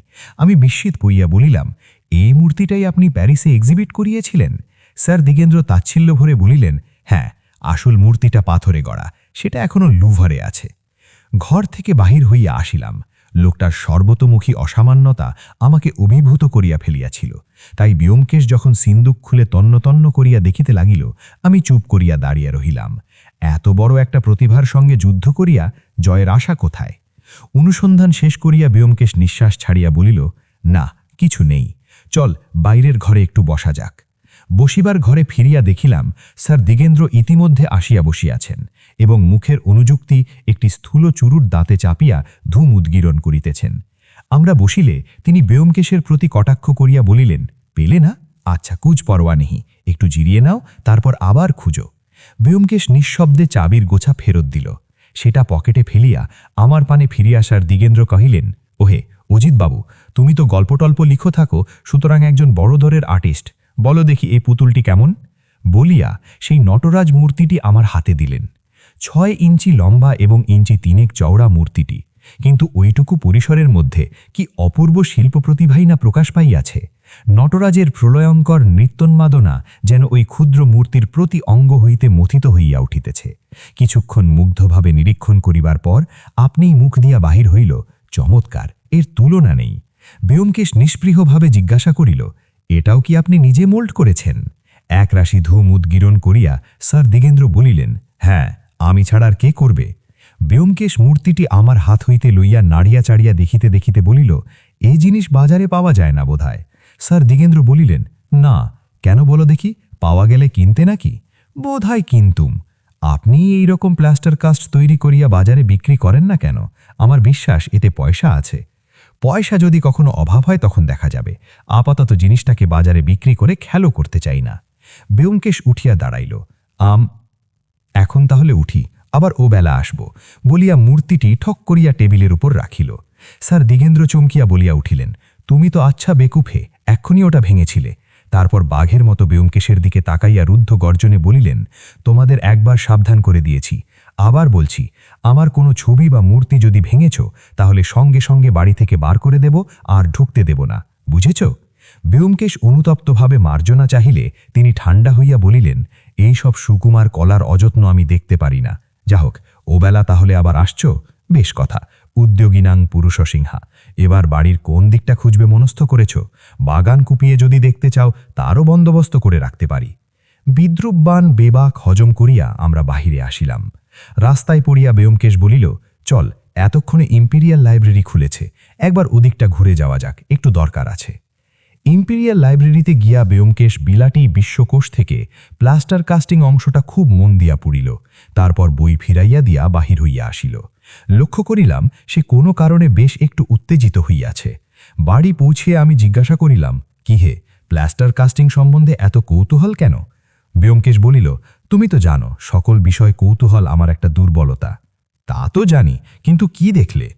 আমি বিস্মিত হইয়া বলিলাম, এই মূর্তিটাই আপনি প্যারিসে এক্সিবিট করিয়েছিলেন? স্যার দিগেন্দ্র তাচ্ছিল্য ভরে বলিলেন, হ্যাঁ, আসল মূর্তিটা পাথরে গড়া, সেটা এখনো লুভারে আছে। ঘর থেকে বাহির হইয়া আসিলাম। লোকটার সর্বতোমুখী অসামান্যতা আমাকে অভিভূত করিয়া ফেলিয়াছিল। তাই ব্যোমকেশ যখন সিন্দুক খুলে তন্ন তন্ন করিয়া দেখিতে লাগিল, আমি চুপ করিয়া দাঁড়িয়ে রহিলাম। এত বড় একটা প্রতিভার সঙ্গে যুদ্ধ করিয়া জয়ের আশা কোথায়? অনুসন্ধান শেষ করিয়া ব্যোমকেশ নিঃশ্বাস ছাড়িয়া বলিল, না, কিছু নেই, চল বাইরের ঘরে একটু বসা যাক। বসিবার ঘরে ফিরিয়া দেখিলাম স্যার দিগেন্দ্র ইতিমধ্যে আসিয়া বসিয়াছেন এবং মুখের অনুযুক্তি একটি স্থূল চুরুট দাঁতে চাপিয়া ধূম উদ্গীরণ করিতেছেন। আমরা বসিলে তিনি ব্যোমকেশের প্রতি কটাক্ষ করিয়া বলিলেন, পেলে না? আচ্ছা, কুছ পরোয়া নেই, একটু জিরিয়ে নাও, তারপর আবার খুঁজো। ব্যোমকেশ নিঃশব্দে চাবির গোছা ফেরত দিল। সেটা পকেটে ফেলিয়া আমার পানে ফিরিয়া আসার দিগেন্দ্র কহিলেন, ওহে অজিতবাবু, তুমি তো গল্পটল্প লিখো থাকো, সুতরাং একজন বড় দরের আর্টিস্ট, বলো দেখি এই পুতুলটি কেমন? বলিয়া সেই নটরাজ মূর্তিটি আমার হাতে দিলেন। 6 ইঞ্চি লম্বা এবং 3 ইঞ্চি চওড়া মূর্তিটি, কিন্তু ওইটুকু পরিসরের মধ্যে কি অপূর্ব শিল্প প্রতিভাই না প্রকাশ পাইয়াছে। নটরাজের প্রলয়ঙ্কর নৃত্যোন্মাদনা যেন ওই ক্ষুদ্র মূর্তির প্রতি অঙ্গ হইতে মথিত হইয়া উঠিতেছে। কিছুক্ষণ মুগ্ধভাবে নিরীক্ষণ করিবার পর আপনিই মুখ দিয়া বাহির হইল, চমৎকার, এর তুলনা নেই। ব্যোমকেশ নিষ্পৃহভাবে জিজ্ঞাসা করিল, এটাও কি আপনি নিজে মোল্ড করেছেন? একরাশি ধূম উদ্গীরণ করিয়া স্যার দিগেন্দ্র বলিলেন, হ্যাঁ, আমি ছাড়া আর কে করবে? ব্যোমকেশ মূর্তিটি আমার হাত হইতে লইয়া নাড়িয়া চাড়িয়া দেখিতে দেখিতে বলিল, এই জিনিস বাজারে পাওয়া যায় না বোধহয়। স্যার দিগেন্দ্র বলিলেন, না, কেন বলো দেখি, পাওয়া গেলে কিনতে নাকি? বোধহয় কিনতুম। আপনি এই রকম প্লাস্টার কাস্ট তৈরি করিয়া বাজারে বিক্রি করেন না কেন? আমার বিশ্বাস এতে পয়সা আছে। পয়সা যদি কখনো অভাব হয় তখন দেখা যাবে, আপাতত জিনিসটাকে বাজারে বিক্রি করে খেলো করতে চাই না। ব্যোমকেশ উঠিয়া দাঁড়াইল। এখন তাহলে উঠি, আবার ও বেলা আসব, বলিয়া মূর্তিটি ঠক করিয়া টেবিলের উপর রাখিল। স্যার দিগেন্দ্র চমকিয়া বলিয়া উঠিলেন, তুমি তো আচ্ছা বেকুফে, এক্ষুনি ওটা ভেঙেছিলে। তারপর বাঘের মতো ব্যোমকেশের দিকে তাকাইয়া রুদ্ধ গর্জনে বলিলেন, তোমাদের একবার সাবধান করে দিয়েছি, আবার বলছি, আমার কোনো ছবি বা মূর্তি যদি ভেঙেছ তাহলে সঙ্গে সঙ্গে বাড়ি থেকে বার করে দেব, আর ঢুকতে দেব না, বুঝেছ? ব্যোমকেশ অনুতপ্তভাবে মার্জনা চাহিলে তিনি ঠান্ডা হইয়া বলিলেন, এই সব সুকুমার কলার অযত্ন আমি দেখতে পারি না। যা হোক, ওবেলা তাহলে আবার আসছ, বেশ কথা। উদ্যোগিনাং পুরুষ সিংহা। এবার বাড়ির কোন দিকটা খুঁজবে মনস্থ করেছ? বাগান কুপিয়ে যদি দেখতে চাও তারও বন্দোবস্ত করে রাখতে পারি। বিদ্রুপবান বেবাক হজম করিয়া আমরা বাহিরে আসিলাম। রাস্তায় পড়িয়া ব্যোমকেশ বলিল, চল, এতক্ষণে ইম্পিরিয়াল লাইব্রেরি খুলেছে, একবার ওদিকটা ঘুরে যাওয়া যাক, একটু দরকার আছে। ইম্পিরিয়াল লাইব্রেরিতে গিয়া ব্যোমকেশ বিলাটি বিশ্বকোষ থেকে প্লাস্টার কাস্টিং অংশটা খুব মন দিয়া পুড়িল, তারপর বই ফিরাইয়া দিয়া বাহির হইয়া আসিল। লক্ষ্য করিলাম সে কোনো কারণে বেশ একটু উত্তেজিত হইয়াছে। বাড়ি পৌঁছিয়ে আমি জিজ্ঞাসা করিলাম, কি হে, প্লাস্টার কাস্টিং সম্বন্ধে এত কৌতূহল কেন? ব্যোমকেশ বলিল, তুমি তো জানো সকল বিষয় কৌতূহল আমার একটা দুর্বলতা। তা তো জানি, কিন্তু কি দেখলে?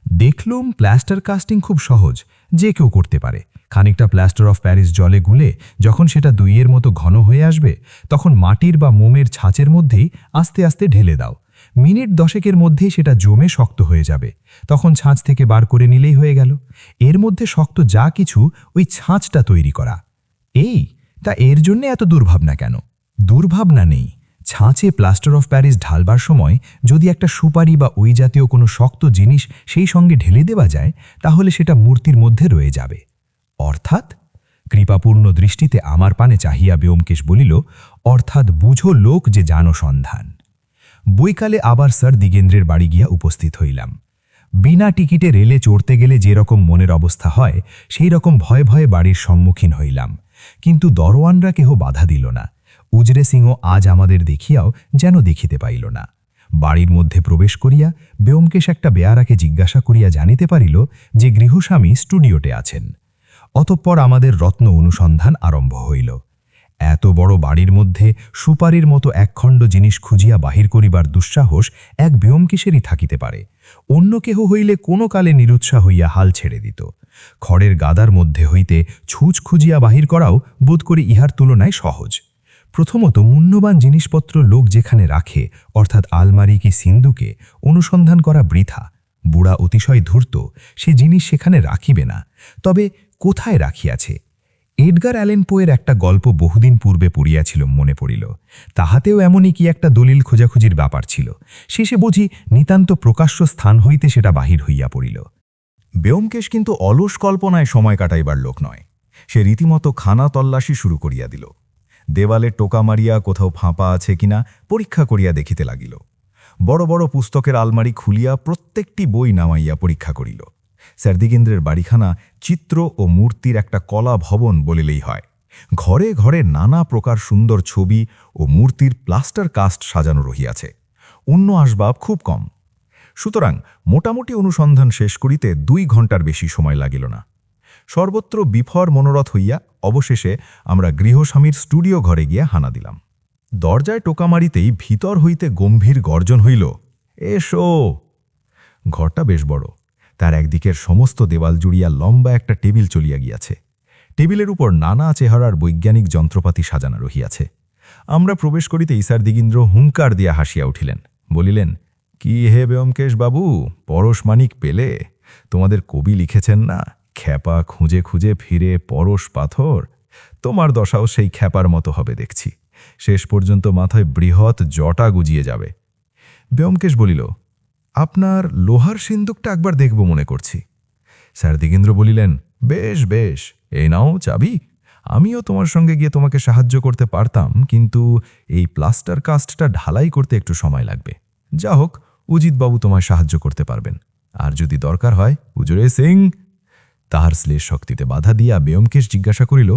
দেখলুম প্লাস্টার কাস্টিং খুব সহজ, যে কেউ করতে পারে। খানিকটা প্লাস্টার অফ প্যারিস জলে গুলে যখন সেটা দইয়ের মতো ঘন হয়ে আসবে, তখন মাটির বা মোমের ছাঁচের মধ্যেই আস্তে আস্তে ঢেলে দাও। মিনিট 10 মধ্যেই সেটা জমে শক্ত হয়ে যাবে, তখন ছাঁচ থেকে বার করে নিলেই হয়ে গেল। এর মধ্যে শক্ত যা কিছু ওই ছাঁচটা তৈরি করা। তা এর জন্যে এত দুর্ভাবনা কেন? দুর্ভাবনা নেই। ছাঁচে প্লাস্টার অফ প্যারিস ঢালবার সময় যদি একটা সুপারি বা ওই জাতীয় কোনো শক্ত জিনিস সেই সঙ্গে ঢেলে দেওয়া যায়, তাহলে সেটা মূর্তির মধ্যে রয়ে যাবে। অর্থাৎ? কৃপাপূর্ণ দৃষ্টিতে আমার পানে চাহিয়া ব্যোমকেশ বলিল, অর্থাৎ বুঝো লোক যে জানো সন্ধান। বৈকালে আবার স্যার দিগেন্দ্রের বাড়ি গিয়া উপস্থিত হইলাম। বিনা টিকিটে রেলে চড়তে গেলে যেরকম মনের অবস্থা হয়, সেই রকম ভয়ে ভয়ে বাড়ির সম্মুখীন হইলাম। কিন্তু দরোয়ানরা কেহ বাধা দিল না। উজরে সিংও আজ আমাদের দেখিয়াও যেন দেখিতে পাইল না। বাড়ির মধ্যে প্রবেশ করিয়া ব্যোমকেশ একটা বেয়ারাকে জিজ্ঞাসা করিয়া জানিতে পারিল যে গৃহস্বামী স্টুডিওতে আছেন। অতঃপর আমাদের রত্ন অনুসন্ধান আরম্ভ হইল। এত বড় বাড়ির মধ্যে সুপারির মতো একখণ্ড জিনিস খুঁজিয়া বাহির করিবার দুঃসাহস এক ব্যোমকেশেরই থাকিতে পারে। অন্য কেহ হইলে কোনো কালে নিরুৎসাহ হইয়া হাল ছেড়ে দিত। খড়ের গাদার মধ্যে হইতে ছুঁচ খুঁজিয়া বাহির করাও বোধ করি ইহার তুলনায় সহজ। প্রথমত মূল্যবান জিনিসপত্র লোক যেখানে রাখে, অর্থাৎ আলমারি কি সিন্দুকে, অনুসন্ধান করা বৃথা। বুড়া অতিশয় ধূর্ত, সে জিনিস সেখানে রাখিবে না। তবে কোথায় রাখিয়াছে? এডগার অ্যালেন পোয়ের একটা গল্প বহুদিন পূর্বে পড়িয়াছিল, মনে পড়িল। তাহাতেও এমনই কি একটা দলিল খোঁজাখুঁজির ব্যাপার ছিল। শেষে বুঝি নিতান্ত প্রকাশ্য স্থান হইতে সেটা বাহির হইয়া পড়িল। ব্যোমকেশ কিন্তু অলস কল্পনায় সময় কাটাইবার লোক নয়। সে রীতিমতো খানা তল্লাশি শুরু করিয়া দিল। দেওয়ালে টোকা মারিয়া কোথাও ফাঁপা আছে কিনা পরীক্ষা করিয়া দেখিতে লাগিল। বড় বড় পুস্তকের আলমারি খুলিয়া প্রত্যেকটি বই নামাইয়া পরীক্ষা করিল। স্যার দিগেন্দ্রের বাড়িখানা চিত্র ও মূর্তির একটা কলা ভবন বলিলেই হয়। ঘরে ঘরে নানা প্রকার সুন্দর ছবি ও মূর্তির প্লাস্টার কাস্ট সাজানো রহিয়াছে। অন্য আসবাব খুব কম। সুতরাং মোটামুটি অনুসন্ধান শেষ করিতে 2 ঘণ্টার বেশি সময় লাগিল না। সর্বত্র বিফর মনোরথ হইয়া অবশেষে আমরা গৃহস্বামীর স্টুডিও ঘরে গিয়া হানা দিলাম। দরজায় টোকা মারিতেই ভিতর হইতে গম্ভীর গর্জন হইল, এসো। ঘরটা বেশ বড়। তার একদিকের সমস্ত দেওয়াল জুড়িয়া লম্বা একটা টেবিল চলিয়া গিয়াছে। টেবিলের উপর নানা চেহারার বৈজ্ঞানিক যন্ত্রপাতি সাজানো রহিয়াছে। আমরা প্রবেশ করিতে স্যার দিগেন্দ্র হুঙ্কার দিয়া হাসিয়া উঠিলেন, বলিলেন, কি হে ব্যোমকেশ বাবু, পরশমানিক পেলে? তোমাদের কবি লিখেছেন না, খ্যাপা খুঁজে খুঁজে ফিরে পরশ পাথর। তোমার দশাও সেই খ্যাপার মতো হবে দেখছি। শেষ পর্যন্ত মাথায় বৃহৎ জটা গুজিয়ে যাবে। ব্যোমকেশ বলিল, আপনার লোহার সিন্দুকটা একবার দেখব মনে করছি। স্যার দিগেন্দ্র বলিলেন, বেশ বেশ, এই নাও চাবি। আমিও তোমার সঙ্গে গিয়ে তোমাকে সাহায্য করতে পারতাম, কিন্তু এই প্লাস্টার কাস্টটা ঢালাই করতে একটু সময় লাগবে। যা হোক, উজিতবাবু তোমায় সাহায্য করতে পারবেন। আর যদি দরকার হয়, উজরে সিং। তাহার শ্লেষ শক্তিতে বাধা দিয়া ব্যোমকেশ জিজ্ঞাসা করিল,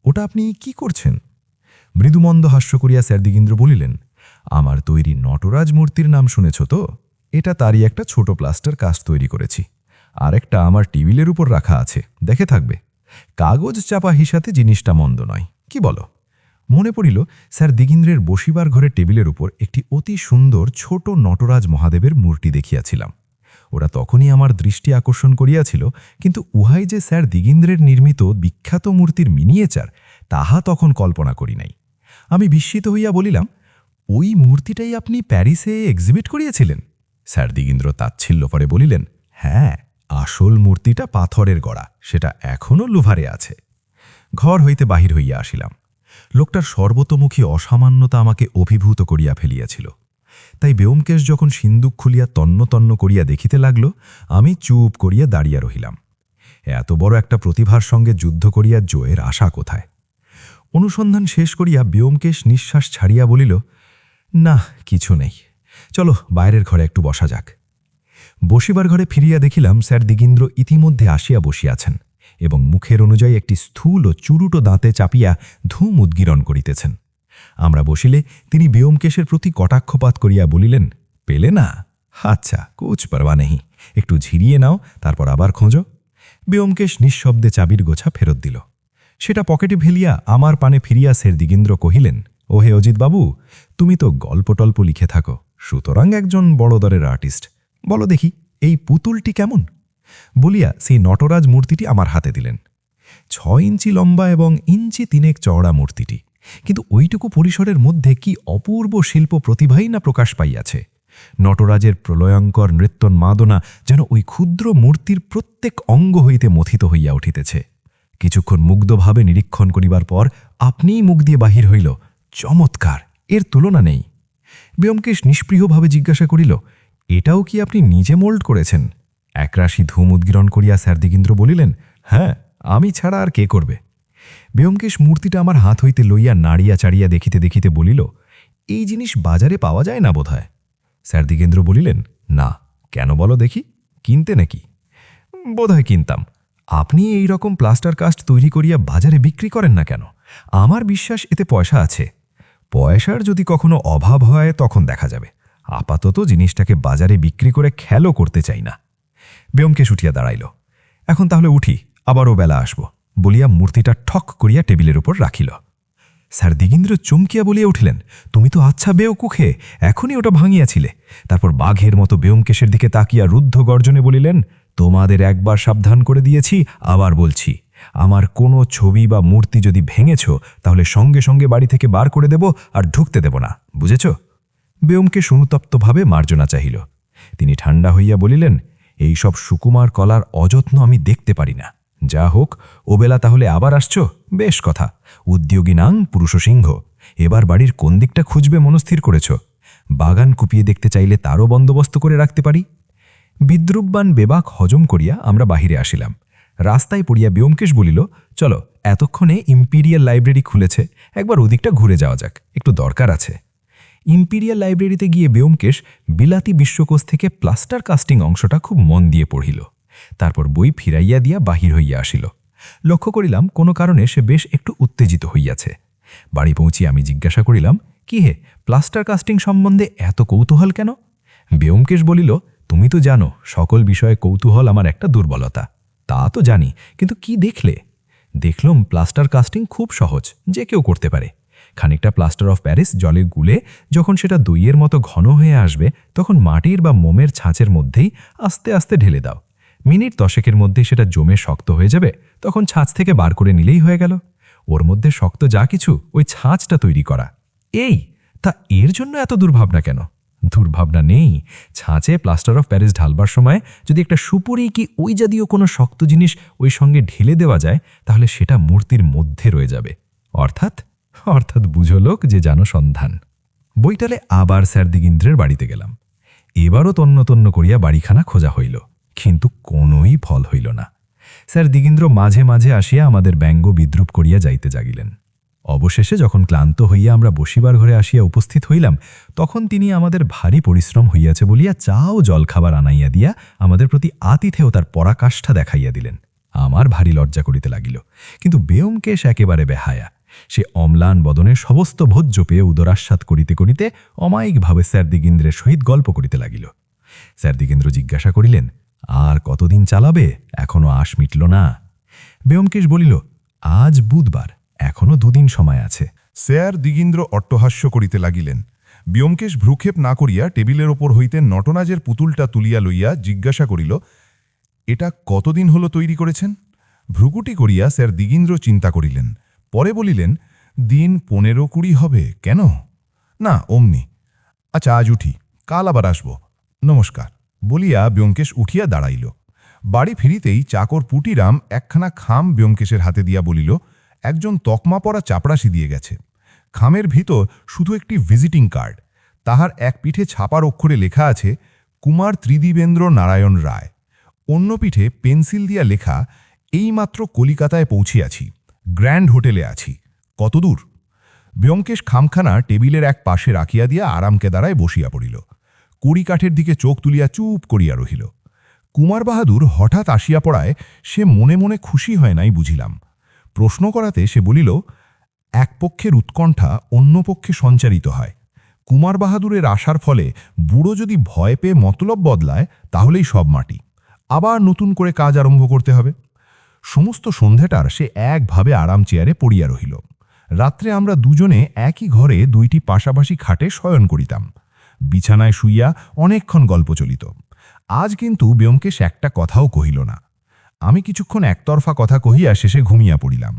ওটা আপনি কি করছেন? মৃদুমন্দ হাস্য করিয়া স্যার দিগীন্দ্র বলিলেন, আমার তৈরি নটরাজ মূর্তির নাম শুনেছ তো? এটা তারই একটা ছোট প্লাস্টার কাস্ট তৈরি করেছি। আরেকটা আমার টেবিলের উপর রাখা আছে, দেখে থাকবে। কাগজ চাপা হিসাতে জিনিসটা মন্দ নয়, কি বলো? মনে পড়িল স্যার দিগীন্দ্রের বসিবার ঘরের টেবিলের উপর একটি অতি সুন্দর ছোট নটরাজ মহাদেবের মূর্তি দেখিয়াছিলাম। ওরা তখনই আমার দৃষ্টি আকর্ষণ করিয়াছিল, কিন্তু উহাই যে স্যার দিগীন্দ্রের নির্মিত বিখ্যাত মূর্তির মিনিয়েচার, তাহা তখন কল্পনা করি নাই। আমি বিস্মিত হইয়া বলিলাম, ওই মূর্তিটাই আপনি প্যারিসে এক্সিবিট করিয়েছিলেন? স্যার দিগীন্দ্র তাচ্ছিল্য করে বলিলেন, হ্যাঁ, আসল মূর্তিটা পাথরের গড়া, সেটা এখনও লুভারে আছে। ঘর হইতে বাহির হইয়া আসিলাম। লোকটার সর্বতোমুখী অসামান্যতা আমাকে অভিভূত করিয়া ফেলিয়াছিল। তাই ব্যোমকেশ যখন সিন্দুক খুলিয়া তন্ন তন্ন করিয়া দেখিতে লাগল, আমি চুপ করিয়া দাঁড়িয়া রহিলাম। এত বড় একটা প্রতিভার সঙ্গে যুদ্ধ করিয়া জয়ের আশা কোথায়? অনুসন্ধান শেষ করিয়া ব্যোমকেশ নিঃশ্বাস ছাড়িয়া বলিল, না, কিছু নেই, চলো বাইরের ঘরে একটু বসা যাক। বসিবার ঘরে ফিরিয়া দেখিলাম স্যার দিগীন্দ্র ইতিমধ্যে আসিয়া বসিয়াছেন এবং মুখের অনুযায়ী একটি স্থূল ও চুরুটো দাঁতে চাপিয়া ধূম উদ্গীরণ করিতেছেন। আমরা বসিলে তিনি ব্যোমকেশের প্রতি কটাক্ষপাত করিয়া বলিলেন, পেলে না? আচ্ছা, কুছ পরবা নেই, একটু ঝিরিয়ে নাও, তারপর আবার খোঁজো। ব্যোমকেশ নিঃশব্দে চাবির গোছা ফেরত দিল। সেটা পকেটে ফেলিয়া আমার পানে ফিরিয়া স্যার দিগীন্দ্র কহিলেন, ওহে অজিতবাবু, তুমি তো গল্পটল্প লিখে থাকো, সুতরাং একজন বড় দরের আর্টিস্ট। বলো দেখি, এই পুতুলটি কেমন? বলিয়া সেই নটরাজ মূর্তিটি আমার হাতে দিলেন। 6 ইঞ্চি লম্বা এবং 1 ইঞ্চি 3 চওড়া মূর্তিটি, কিন্তু ওইটুকু পরিসরের মধ্যে কি অপূর্ব শিল্প প্রতিভাই না প্রকাশ পাইয়াছে। নটরাজের প্রলয়ঙ্কর নৃত্যন্মাদনা যেন ওই ক্ষুদ্র মূর্তির প্রত্যেক অঙ্গ হইতে মথিত হইয়া উঠিতেছে। কিছুক্ষণ মুগ্ধভাবে নিরীক্ষণ করিবার পর আপনিই মুখ দিয়ে বাহির হইল, চমৎকার, এর তুলনা নেই। ব্যোমকেশ নিষ্পৃহভাবে জিজ্ঞাসা করিল, এটাও কি আপনি নিজে মোল্ড করেছেন? একরাশি ধূম উদ্গীরণ করিয়া স্যার দিগীন্দ্র বলিলেন, হ্যাঁ, আমি ছাড়া আর কে করবে? ব্যোমকেশ মূর্তিটা আমার হাত হইতে লইয়া নাড়িয়া চাড়িয়া দেখিতে দেখিতে বলিল, এই জিনিস বাজারে পাওয়া যায় না বোধহয়। স্যার দিগেন্দ্র বলিলেন, না, কেন বলো দেখি, কিনতে নাকি? বোধহয় কিনতাম। আপনি এই রকম প্লাস্টার কাস্ট তৈরি করিয়া বাজারে বিক্রি করেন না কেন? আমার বিশ্বাস এতে পয়সা আছে। পয়সার যদি কখনো অভাব হয় তখন দেখা যাবে, আপাতত জিনিসটাকে বাজারে বিক্রি করে খেলো করতে চাই না। ব্যোমকেশ উঠিয়া দাঁড়াইল। এখন তাহলে উঠি, আবারও বেলা আসব, বলিয়া মূর্তিটা ঠক করিয়া টেবিলের উপর রাখিল। স্যার দিগীন্দ্র চমকিয়া বলিয়া উঠিলেন, তুমি তো আচ্ছা বেওকুখে, এখনই ওটা ভাঙিয়াছিলে। তারপর বাঘের মতো ব্যোমকেশের দিকে তাকিয়া রুদ্ধ গর্জনে বলিলেন, তোমাদের একবার সাবধান করে দিয়েছি, আবার বলছি, আমার কোনো ছবি বা মূর্তি যদি ভেঙেছ তাহলে সঙ্গে সঙ্গে বাড়ি থেকে বার করে দেব আর ঢুকতে দেব না, বুঝেছ? ব্যোমকেশ অনুতপ্তভাবে মার্জনা চাহিল। তিনি ঠান্ডা হইয়া বলিলেন, এই সব সুকুমার কলার অযত্ন আমি দেখতে পারি না। যা হোক, ওবেলা তাহলে আবার আসছ, বেশ কথা। উদ্যোগী নাং পুরুষ সিংহ। এবার বাড়ির কোন দিকটা খুঁজবে মনস্থির করেছ? বাগান কুপিয়ে দেখতে চাইলে তারও বন্দোবস্ত করে রাখতে পারি। বিদ্রুপবান বেবাক হজম করিয়া আমরা বাহিরে আসিলাম। রাস্তায় পড়িয়া ব্যোমকেশ বলিল, চলো, এতক্ষণে ইম্পিরিয়াল লাইব্রেরি খুলেছে, একবার ওদিকটা ঘুরে যাওয়া যাক, একটু দরকার আছে। ইম্পিরিয়াল লাইব্রেরিতে গিয়ে ব্যোমকেশ বিলাতি বিশ্বকোষ থেকে প্লাস্টার কাস্টিং অংশটা খুব মন দিয়ে পড়িল। তারপর বই ফিরাইয়া দিয়া বাহির হইয়া আসিল। লক্ষ্য করিলাম কোনো কারণে সে বেশ একটু উত্তেজিত হইয়াছে। বাড়ি পৌঁছিয়া আমি জিজ্ঞাসা করিলাম, কি হে, প্লাস্টার কাস্টিং সম্বন্ধে এত কৌতূহল কেন? ব্যোমকেশ বলিল, তুমি তো জানো সকল বিষয়ে কৌতূহল আমার একটা দুর্বলতা। তা তো জানি, কিন্তু কি দেখলে? দেখলাম প্লাস্টার কাস্টিং খুব সহজ, যে কেউ করতে পারে। খানিকটা প্লাস্টার অফ প্যারিস জলে গুলে যখন সেটা দইয়ের মতো ঘন হয়ে আসবে, তখন মাটির বা মোমের ছাঁচের মধ্যেই আস্তে আস্তে ঢেলে দাও। মিনিট 10 মধ্যেই সেটা জমে শক্ত হয়ে যাবে, তখন ছাঁচ থেকে বার করে নিলেই হয়ে গেল। ওর মধ্যে শক্ত যা কিছু, ওই ছাঁচটা তৈরি করা। এই তা এর জন্য এত দুর্ভাবনা কেন? দুর্ভাবনা নেই। ছাঁচে প্লাস্টার অফ প্যারিস ঢালবার সময় যদি একটা সুপুরি কি ওই জাতীয় কোনো শক্ত জিনিস ওই সঙ্গে ঢেলে দেওয়া যায়, তাহলে সেটা মূর্তির মধ্যে রয়ে যাবে। অর্থাৎ বুঝো লোক যে জানো সন্ধান। বইটালে আবার স্যার দিগীন্দ্রের বাড়িতে গেলাম। এবারও তন্ন তন্ন করিয়া বাড়িখানা খোঁজা হইল, কিন্তু কোনোই ফল হইল না। স্যার দিগীন্দ্র মাঝে মাঝে আসিয়া আমাদের ব্যঙ্গ বিদ্রুপ করিয়া যাইতে জাগিলেন। অবশেষে যখন ক্লান্ত হইয়া আমরা বসিবার ঘরে আসিয়া উপস্থিত হইলাম, তখন তিনি আমাদের ভারী পরিশ্রম হইয়াছে বলিয়া চা ও জলখাবার আনাইয়া দিয়া আমাদের প্রতি আতিথেয়তার পরাকাষ্ঠা দেখাইয়া দিলেন। আমার ভারী লজ্জা করিতে লাগিল, কিন্তু ব্যোমকেশ একেবারে বেহায়া। সে অম্লান বদনে সমস্ত ভোজ্য পেয়ে উদরাস্বাদ করিতে করিতে অমায়িকভাবে স্যার দিগেন্দ্রের সহিত গল্প করিতে লাগিল। স্যার দিগেন্দ্র জিজ্ঞাসা করিলেন, আর কতদিন চালাবে? এখনো আশ মিটল না। ব্যোমকেশ বলিল, আজ বুধবার, এখনো 2 দিন সময় আছে। স্যার দিগীন্দ্র অট্টহাস্য করিতে লাগিলেন। ব্যোমকেশ ভ্রুক্ষেপ না করিয়া টেবিলের ওপর হইতে নটরাজের পুতুলটা তুলিয়া লইয়া জিজ্ঞাসা করিল, এটা কতদিন হলো তৈরি করেছেন? ভ্রুকুটি করিয়া স্যার দিগীন্দ্র চিন্তা করিলেন, পরে বলিলেন, দিন 15-20 হবে। কেন? না, অমনি। আচ্ছা, আজ উঠি, কাল আবার আসব। নমস্কার বলিয়া ব্যোমকেশ উঠিয়া দাঁড়াইল। বাড়ি ফিরিতেই চাকর পুটিরাম একখানা খাম ব্যোমকেশের হাতে দিয়া বলিল, একজন তকমা পরা চাপড়াশি দিয়ে গেছে। খামের ভিতর শুধু একটি ভিজিটিং কার্ড। তাহার এক পিঠে ছাপার অক্ষরে লেখা আছে, কুমার ত্রিদিবেন্দ্র নারায়ণ রায়। অন্য পিঠে পেন্সিল দিয়া লেখা, এইমাত্র কলিকাতায় পৌঁছিয়াছি, গ্র্যান্ড হোটেলে আছি। কত দূর? ব্যোমকেশ খামখানা টেবিলের এক পাশে রাখিয়া দিয়া আরামকে দাঁড়ায় বসিয়া পড়িল। কড়িকাঠের দিকে চোখ তুলিয়া চুপ করিয়া রহিল। কুমার বাহাদুর হঠাৎ আসিয়া পড়ায় সে মনে মনে খুশি হয় নাই বুঝিলাম। প্রশ্ন করাতে সে বলিল, এক পক্ষের উৎকণ্ঠা অন্য পক্ষে সঞ্চারিত হয়। কুমার বাহাদুরের আসার ফলে বুড়ো যদি ভয় পেয়ে মতলব বদলায়, তাহলেই সব মাটি। আবার নতুন করে কাজ আরম্ভ করতে হবে। সমস্ত সন্ধ্যাটার সে একভাবে আরাম চেয়ারে পড়িয়া রহিল। রাত্রে আমরা দুজনে একই ঘরে 2টি পাশাপাশি খাটে শয়ন করিতাম। বিছানায় শুইয়া অনেকক্ষণ গল্প চলিত। আজ কিন্তু ব্যোমকেশ একটা কথাও কহিল না। আমি কিছুক্ষণ একতরফা কথা কহিয়া শেষে ঘুমিয়া পড়িলাম।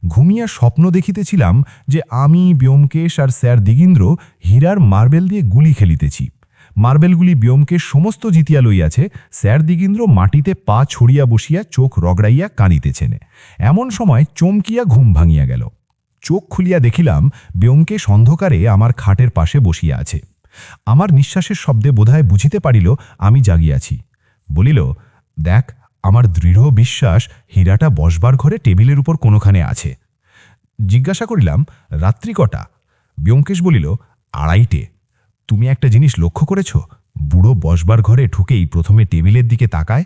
ঘুমিয়া স্বপ্ন দেখিতেছিলাম যে আমি, ব্যোমকেশ আর স্যার দিগীন্দ্র হীরার মার্বেল দিয়ে গুলি খেলিতেছি। মার্বেলগুলি ব্যোমকেশ সমস্ত জিতিয়া লইয়াছে, স্যার দিগীন্দ্র মাটিতে পা ছড়িয়া বসিয়া চোখ রগড়াইয়া কাঁদিতেছেন। এমন সময় চমকিয়া ঘুম ভাঙিয়া গেল। চোখ খুলিয়া দেখিলাম ব্যোমকেশ অন্ধকারে আমার খাটের পাশে বসিয়া আছে। আমার নিঃশ্বাসের শব্দে বোধহয় বুঝিতে পারিল আমি জাগিয়াছি। বলিল, দেখ, আমার দৃঢ় বিশ্বাস হীরাটা বসবার ঘরে টেবিলের উপর কোনোখানে আছে। জিজ্ঞাসা করিলাম, রাত্রি কটা? ব্যোমকেশ বলিল, 2:30। তুমি একটা জিনিস লক্ষ্য করেছ? বুড়ো বসবার ঘরে ঢুকেই প্রথমে টেবিলের দিকে তাকায়।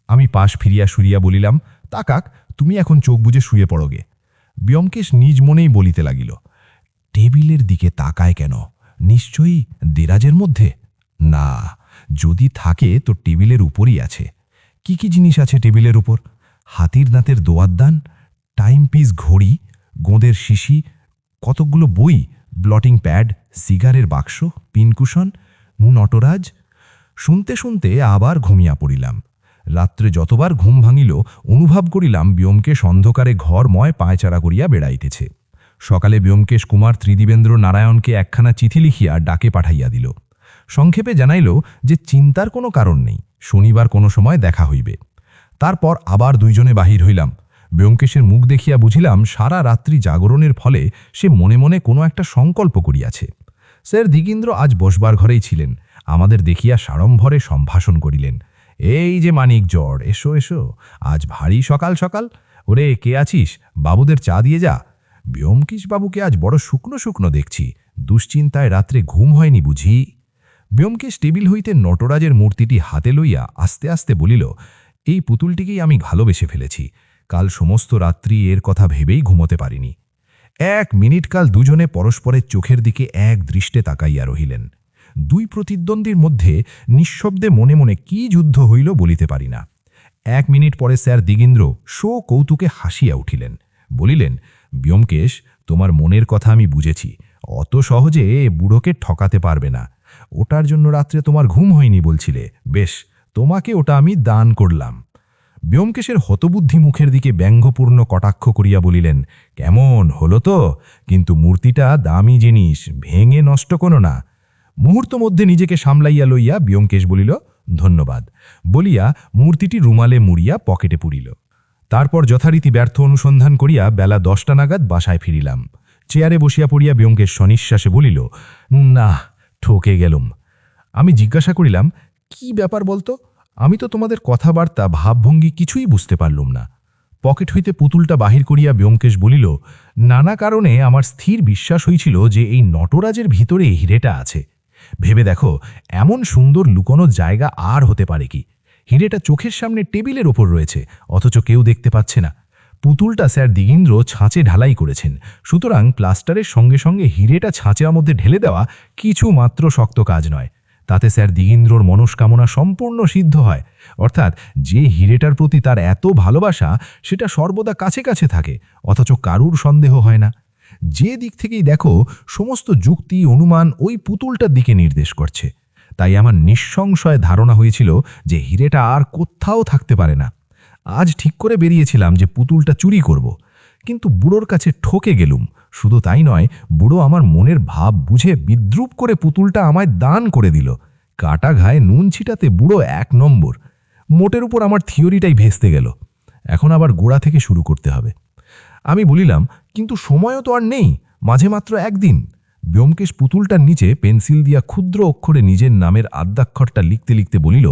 আমি পাশ ফিরিয়া শুইয়া বলিলাম, তাকাক, তুমি এখন চোখ বুজে শুয়ে পড়োগে। ব্যোমকেশ নিজ মনেই বলিতে লাগিল, টেবিলের দিকে তাকায় কেন? নিশ্চয়ই দেরাজের মধ্যে। না, যদি থাকে তো টেবিলের উপরই আছে। কি কি জিনিস আছে টেবিলের উপর? হাতির দাঁতের দোয়াতদান, টাইমপিস ঘড়ি, গোঁদের শিশি, কতকগুলো বই, ব্লটিং প্যাড, সিগারের বাক্স, পিনকুশন, নটরাজ। শুনতে শুনতে আবার ঘুমিয়া পড়িলাম। রাত্রে যতবার ঘুম ভাঙিল অনুভব করিলাম ব্যোমকেশ অন্ধকারে ঘরময় পায়চারা করিয়া বেড়াইতেছে। সকালে ব্যোমকেশ কুমার ত্রিদিবেন্দ্র নারায়ণকে একখানা চিঠি লিখিয়া ডাকে পাঠাইয়া দিল। সংক্ষেপে জানাইল যে চিন্তার কোনো কারণ নেই, শনিবার কোনো সময় দেখা হইবে। তারপর আবার দুইজনে বাহির হইলাম। ব্যোমকেশের মুখ দেখিয়া বুঝিলাম সারা রাত্রি জাগরণের ফলে সে মনে মনে কোনো একটা সংকল্প করিয়াছে। স্যার দিগীন্দ্র আজ বসবার ঘরেই ছিলেন। আমাদের দেখিয়া সাড়ম্বরে সম্ভাষণ করিলেন, এই যে মানিক জড়, এসো এসো, আজ ভারী সকাল সকাল। ওরে, কে আছিস? বাবুদের চা দিয়ে যা। ব্যোমকেশ বাবুকে আজ বড় শুকনো শুকনো দেখছি, দুশ্চিন্তায় রাত্রে ঘুম হয়নি বুঝি। ব্যোমকেশ টেবিল হইতে নটরাজের মূর্তিটি হাতে লইয়া আস্তে আস্তে বলিল, এই পুতুলটিকেই আমি ভালোবেসে ফেলেছি। কাল সমস্ত রাত্রি এর কথা ভেবেই ঘুমোতে পারিনি। 1 মিনিট কাল দুজনে পরস্পরের চোখের দিকে এক দৃষ্টে তাকাইয়া রহিলেন। 2 প্রতিদ্বন্দ্বীর মধ্যে নিঃশব্দে মনে মনে কি যুদ্ধ হইল বলিতে পারি না। 1 মিনিট পরে স্যার দিগীন্দ্র কৌতুকে হাসিয়া উঠিলেন। বলিলেন, ব্যোমকেশ, তোমার মনের কথা আমি বুঝেছি। অত সহজে বুড়োকে ঠকাতে পারবে না। ওটার জন্য রাত্রে তোমার ঘুম হয়নি বলছিলে, বেশ, তোমাকে ওটা আমি দান করলাম। ব্যোমকেশের হতবুদ্ধি মুখের দিকে ব্যঙ্গপূর্ণ কটাক্ষ করিয়া বলিলেন, কেমন হলো তো? কিন্তু মূর্তিটা দামি জিনিস, ভেঙে নষ্ট করো না। মুহূর্ত মধ্যে নিজেকে সামলাইয়া লইয়া ব্যোমকেশ বলিল, ধন্যবাদ বলিয়া মূর্তিটি রুমালে মুড়িয়া পকেটে পুরিল। তারপর যথারীতি ব্যর্থ অনুসন্ধান করিয়া বেলা 10টা নাগাদ বাসায় ফিরিলাম। চেয়ারে বসিয়া পড়িয়া ব্যোমকেশ সনিশ্বাসে বলিল, না, ঠকে গেলুম। আমি জিজ্ঞাসা করিলাম, কি ব্যাপার বলতো? আমি তো তোমাদের কথাবার্তা, ভাবভঙ্গি কিছুই বুঝতে পারলুম না। পকেট হইতে পুতুলটা বাহির করিয়া ব্যোমকেশ বলিল, নানা কারণে আমার স্থির বিশ্বাস হয়েছিল যে এই নটরাজের ভিতরে হিরেটা আছে। ভেবে দেখো, এমন সুন্দর লুকোনো জায়গা আর হতে পারে কি? হিরেটা চোখের সামনে টেবিলের ওপর রয়েছে, অথচ কেউ দেখতে পাচ্ছে না। পুতুলটা স্যার দিগীন্দ্র ছাঁচে ঢালাই করেছেন, সুতরাং প্লাস্টারের সঙ্গে সঙ্গে হিরেটা ছাঁচের মধ্যে ঢেলে দেওয়া কিছু মাত্র শক্ত কাজ নয়। তাতে স্যার দিগীন্দ্রর মনস্কামনা সম্পূর্ণ সিদ্ধ হয়, অর্থাৎ যে হিরেটার প্রতি তার এত ভালোবাসা সেটা সর্বদা কাছে কাছে থাকে, অথচ কারুর সন্দেহ হয় না। যে দিক থেকেই দেখো, সমস্ত যুক্তি অনুমান ওই পুতুলটার দিকে নির্দেশ করছে। তাই আমার নিঃসংশয় ধারণা হয়েছিল যে হিরেটা আর কোথাও থাকতে পারে না। আজ ঠিক করে বেরিয়েছিলাম যে পুতুলটা চুরি করব, কিন্তু বুড়োর কাছে ঠকে গেলুম। শুধু তাই নয়, বুড়ো আমার মনের ভাব বুঝে বিদ্রূপ করে পুতুলটা আমায় দান করে দিল। কাটা ঘায়ে নুন ছিটাতে বুড়ো 1 নম্বর। মোটের উপর আমার থিওরিটাই ভেস্তে গেল। এখন আবার গোড়া থেকে শুরু করতে হবে। আমি বলিলাম, কিন্তু সময়ও তো আর নেই, মাঝে মাত্র 1 দিন। ব্যোমকেশ পুতুলটার নিচে পেন্সিল দিয়া ক্ষুদ্র অক্ষরে নিজের নামের আদ্যাক্ষরটা লিখতে লিখতে বলিল,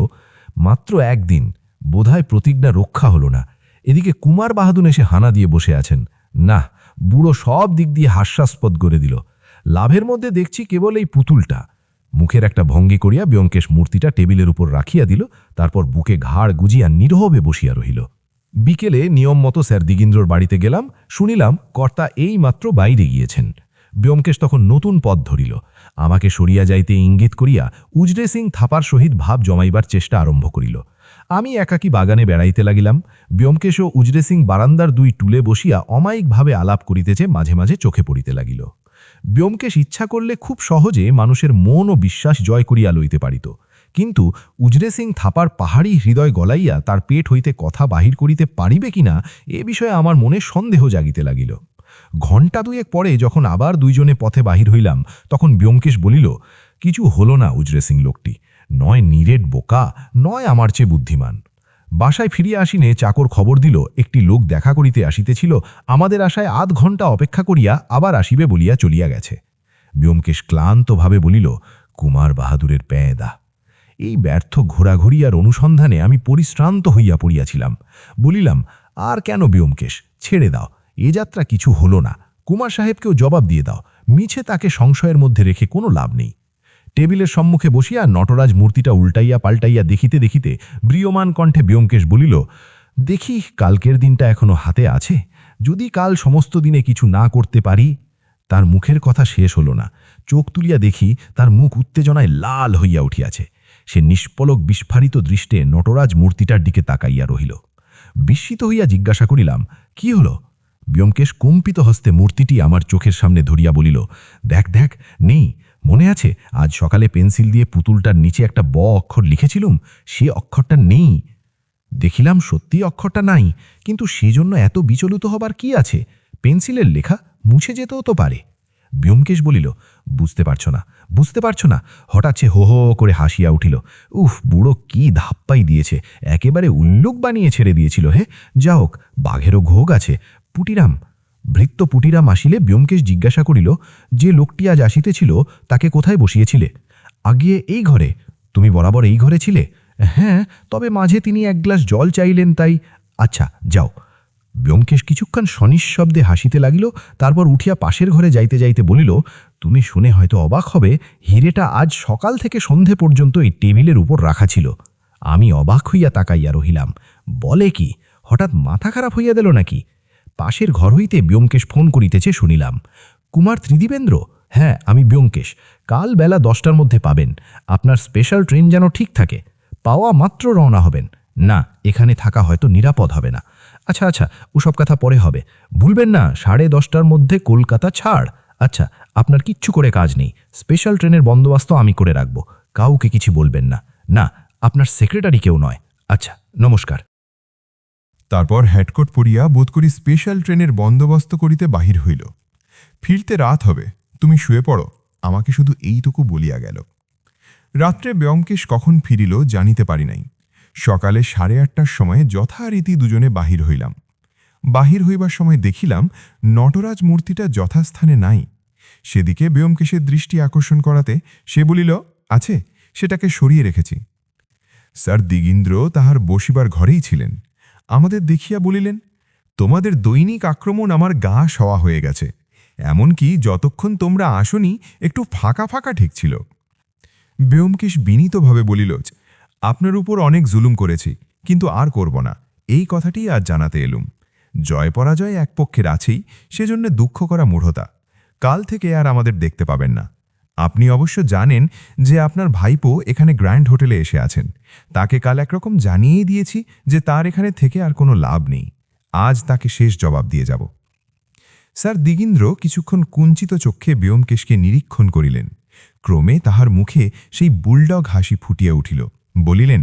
মাত্র 1 দিন, বোধহয় প্রতিজ্ঞা রক্ষা হলো না। এদিকে কুমার বাহাদুর এসে হানা দিয়ে বসে আছেন। না, বুড়ো সব দিক দিয়ে হাস্যাস্পদ করে দিল। লাভের মধ্যে দেখছি কেবল এই পুতুলটা। মুখের একটা ভঙ্গি করিয়া ব্যোমকেশ মূর্তিটা টেবিলের উপর রাখিয়া দিল, তারপর বুকে ঘাড় গুজিয়া নীরবে বসিয়া রহিল। বিকেলে নিয়ম মতো স্যার দিগীন্দ্রর বাড়িতে গেলাম। শুনিলাম কর্তা এই মাত্র বাইরে গিয়েছেন। ব্যোমকেশ তখন নতুন পথ ধরিল। আমাকে সরিয়া যাইতে ইঙ্গিত করিয়া উজরে সিং থাপার সহিত ভাব জমাইবার চেষ্টা আরম্ভ করিল। আমি একাকী বাগানে বেড়াইতে লাগিলাম। ব্যোমকেশ ও উজরে সিং বারান্দার 2 টুলে বসিয়া অমায়িকভাবে আলাপ করিতেছে, মাঝে মাঝে চোখে পড়িতে লাগিল। ব্যোমকেশ ইচ্ছা করলে খুব সহজে মানুষের মন ও বিশ্বাস জয় করিয়া লইতে পারিত, কিন্তু উজরে সিং থাপার পাহাড়ি হৃদয় গলাইয়া তার পেট হইতে কথা বাহির করিতে পারিবে কিনা এ বিষয়ে আমার মনে সন্দেহ জাগিতে লাগিল। ঘণ্টা 2 পরে যখন আবার 2 জনে পথে বাহির হইলাম, তখন ব্যোমকেশ বলিল, কিছু হলো না উজরে সিং লোকটি, নয় নিরেট বোকা, নয় আমার চেয়ে বুদ্ধিমান। বাসায় ফিরিয়া আসিনে চাকর খবর দিল একটি লোক দেখা করিতে আসিতেছিল, আমাদের আশায় আধ ঘণ্টা অপেক্ষা করিয়া আবার আসিবে বলিয়া চলিয়া গেছে। ব্যোমকেশ ক্লান্তভাবে বলিল, কুমার বাহাদুরের পেঁদা। এই ব্যর্থ ঘোরাঘুরি আর অনুসন্ধানে আমি পরিশ্রান্ত হইয়া পড়িয়াছিলাম। বলিলাম, আর কেন ব্যোমকেশ, ছেড়ে দাও, এ যাত্রা কিছু হলো না। কুমার সাহেবকেও জবাব দিয়ে দাও, মিছে তাকে সংশয়ের মধ্যে রেখে কোনো লাভ নেই। টেবিলের সম্মুখে বসিয়া নটরাজ মূর্তিটা উল্টাইয়া পাল্টাইয়া দেখিতে দেখিতে ব্রিয়মান কণ্ঠে ব্যোমকেশ বলিল, দেখি কালকের দিনটা এখনো হাতে আছে, যদি কাল সমস্ত দিনে কিছু না করতে পারি। তার মুখের কথা শেষ হল না। চোখ তুলিয়া দেখি তার মুখ উত্তেজনায় লাল হইয়া উঠিয়াছে। সে নিষ্পলক বিস্ফারিত দৃষ্টে নটরাজ মূর্তিটার দিকে তাকাইয়া রহিল। বিস্মিত হইয়া জিজ্ঞাসা করিলাম, কি হল? ব্যোমকেশ কম্পিত হস্তে মূর্তিটি আমার চোখের সামনে ধরিয়া বলিল, দেখ দেখ, নেই, মনে আছে আজ সকালে পেন্সিল দিয়ে পুতুলটার নিচে একটা ব অক্ষর লিখেছিলুম, সে অক্ষরটা নেই। দেখিলাম সত্যি অক্ষরটা নাই, কিন্তু সেজন্য এত বিচলিত হবার কি আছে? পেন্সিলের লেখা মুছে যেতেও তো পারে। ব্যোমকেশ বলিল, বুঝতে পারছ না, বুঝতে পারছ না? হঠাৎ সে হো হো করে হাসিয়া উঠিল। উফ, বুড়ো কি ধাপ্পাই দিয়েছে, একেবারে উল্লুক বানিয়ে ছেড়ে দিয়েছিল। হে, যা হোক, বাঘেরও ঘোগ আছে। পুটিরাম, ভৃত্য পুটিরাম আসিলে ব্যোমকেশ জিজ্ঞাসা করিল, যে লোকটি আজ আসিতেছিল তাকে কোথায় বসিয়েছিলে? আগিয়ে এই ঘরে। তুমি বরাবর এই ঘরে ছিলে? হ্যাঁ, তবে মাঝে তিনি 1 গ্লাস জল চাইলেন, তাই। আচ্ছা, যাও। ব্যোমকেশ কিছুক্ষণ সনিঃশব্দে হাসিতে লাগিল, তারপর উঠিয়া পাশের ঘরে যাইতে যাইতে বলিল, তুমি শুনে হয়তো অবাক হবে, হিরেটা আজ সকাল থেকে সন্ধে পর্যন্ত এই টেবিলের উপর রাখা ছিল। আমি অবাক হইয়া তাকাইয়া রহিলাম। বলে কি, হঠাৎ মাথা খারাপ হইয়া দিল নাকি? পাশের ঘর হইতে ব্যোমকেশ ফোন করিতেছে শুনিলাম। কুমার ত্রিদিবেন্দ্র? হ্যাঁ, আমি ব্যোমকেশ। কাল বেলা 10টার মধ্যে পাবেন। আপনার স্পেশাল ট্রেন যেন ঠিক থাকে। পাওয়া মাত্র রওনা হবেন। না, এখানে থাকা হয়তো নিরাপদ হবে না। আচ্ছা আচ্ছা, ওসব কথা পরে হবে। ভুলবেন না, 10:30টার মধ্যে কলকাতা ছাড়। আচ্ছা, আপনার কিচ্ছু করে কাজ নেই। স্পেশাল ট্রেনের বন্দোবস্ত আমি করে রাখব। কাউকে কিছু বলবেন না। না, আপনার সেক্রেটারি কেউ নয়। আচ্ছা, নমস্কার। তারপর হেডকোট পরিয়া বোধ করি স্পেশাল ট্রেনের বন্দোবস্ত করিতে বাহির হইল। ফিরতে রাত হবে, তুমি শুয়ে পড়ো, আমাকে শুধু এইটুকু বলিয়া গেল। রাত্রে ব্যোমকেশ কখন ফিরিল জানিতে পারি নাই। সকালে 8:30টার সময় যথারীতি দুজনে বাহির হইলাম। বাহির হইবার সময় দেখিলাম নটরাজ মূর্তিটা যথাস্থানে নাই। সেদিকে ব্যোমকেশের দৃষ্টি আকর্ষণ করাতে সে বলিল, আছে, সেটাকে সরিয়ে রেখেছি। স্যার দিগীন্দ্র তাহার বসিবার ঘরেই ছিলেন। আমাদের দেখিয়া বলিলেন, তোমাদের দৈনিক আক্রমণ আমার গা সওয়া হয়ে গেছে। এমনকি যতক্ষণ তোমরা আসনি একটু ফাঁকা ফাঁকা ঠেকছিল। ব্যোমকেশ বিনীতভাবে বলিল, আপনার উপর অনেক জুলুম করেছি, কিন্তু আর করব না, এই কথাটিই আজ জানাতে এলুম। জয় পরাজয় এক পক্ষের আছেই, সেজন্য দুঃখ করা মূঢ়তা। কাল থেকে আর আমাদের দেখতে পাবেন না। আপনি অবশ্য জানেন যে আপনার ভাইপো এখানে গ্র্যান্ড হোটেলে এসে আছেন। তাকে কাল একরকম জানিয়েই দিয়েছি যে তার এখানে থেকে আর কোনো লাভ নেই। আজ তাকে শেষ জবাব দিয়ে যাব। স্যার দিগীন্দ্র কিছুক্ষণ কুঞ্চিত চক্ষে ব্যোমকেশকে নিরীক্ষণ করিলেন। ক্রমে তাহার মুখে সেই বুলডগ হাসি ফুটিয়া উঠিল। বলিলেন,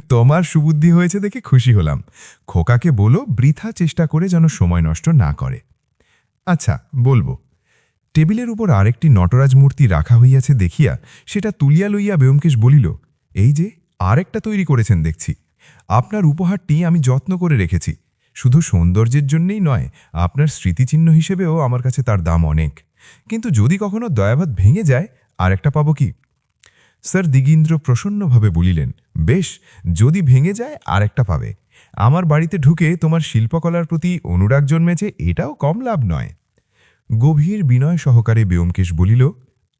তোমার সুবুদ্ধি হয়েছে দেখে খুশি হলাম। খোকাকে বলো বৃথা চেষ্টা করে যেন সময় নষ্ট না করে। আচ্ছা, বলবো। টেবিলের উপর আরেকটি নটরাজ মূর্তি রাখা হইয়াছে দেখিয়া সেটা তুলিয়া লইয়া ব্যোমকেশ বলিল, এই যে আরেকটা তৈরি করেছেন দেখছি। আপনার উপহারটি আমি যত্ন করে রেখেছি। শুধু সৌন্দর্যের জন্যেই নয়, আপনার স্মৃতিচিহ্ন হিসেবেও আমার কাছে তার দাম অনেক। কিন্তু যদি কখনো দয়াভাত ভেঙে যায়, আরেকটা পাবো কি? স্যার দিগীন্দ্র প্রসন্নভাবে বলিলেন, বেশ, যদি ভেঙে যায় আরেকটা পাবে। আমার বাড়িতে ঢুকে তোমার শিল্পকলার প্রতি অনুরাগ জন্মেছে, এটাও কম লাভ নয়। গভীর বিনয় সহকারে ব্যোমকেশ বলিল,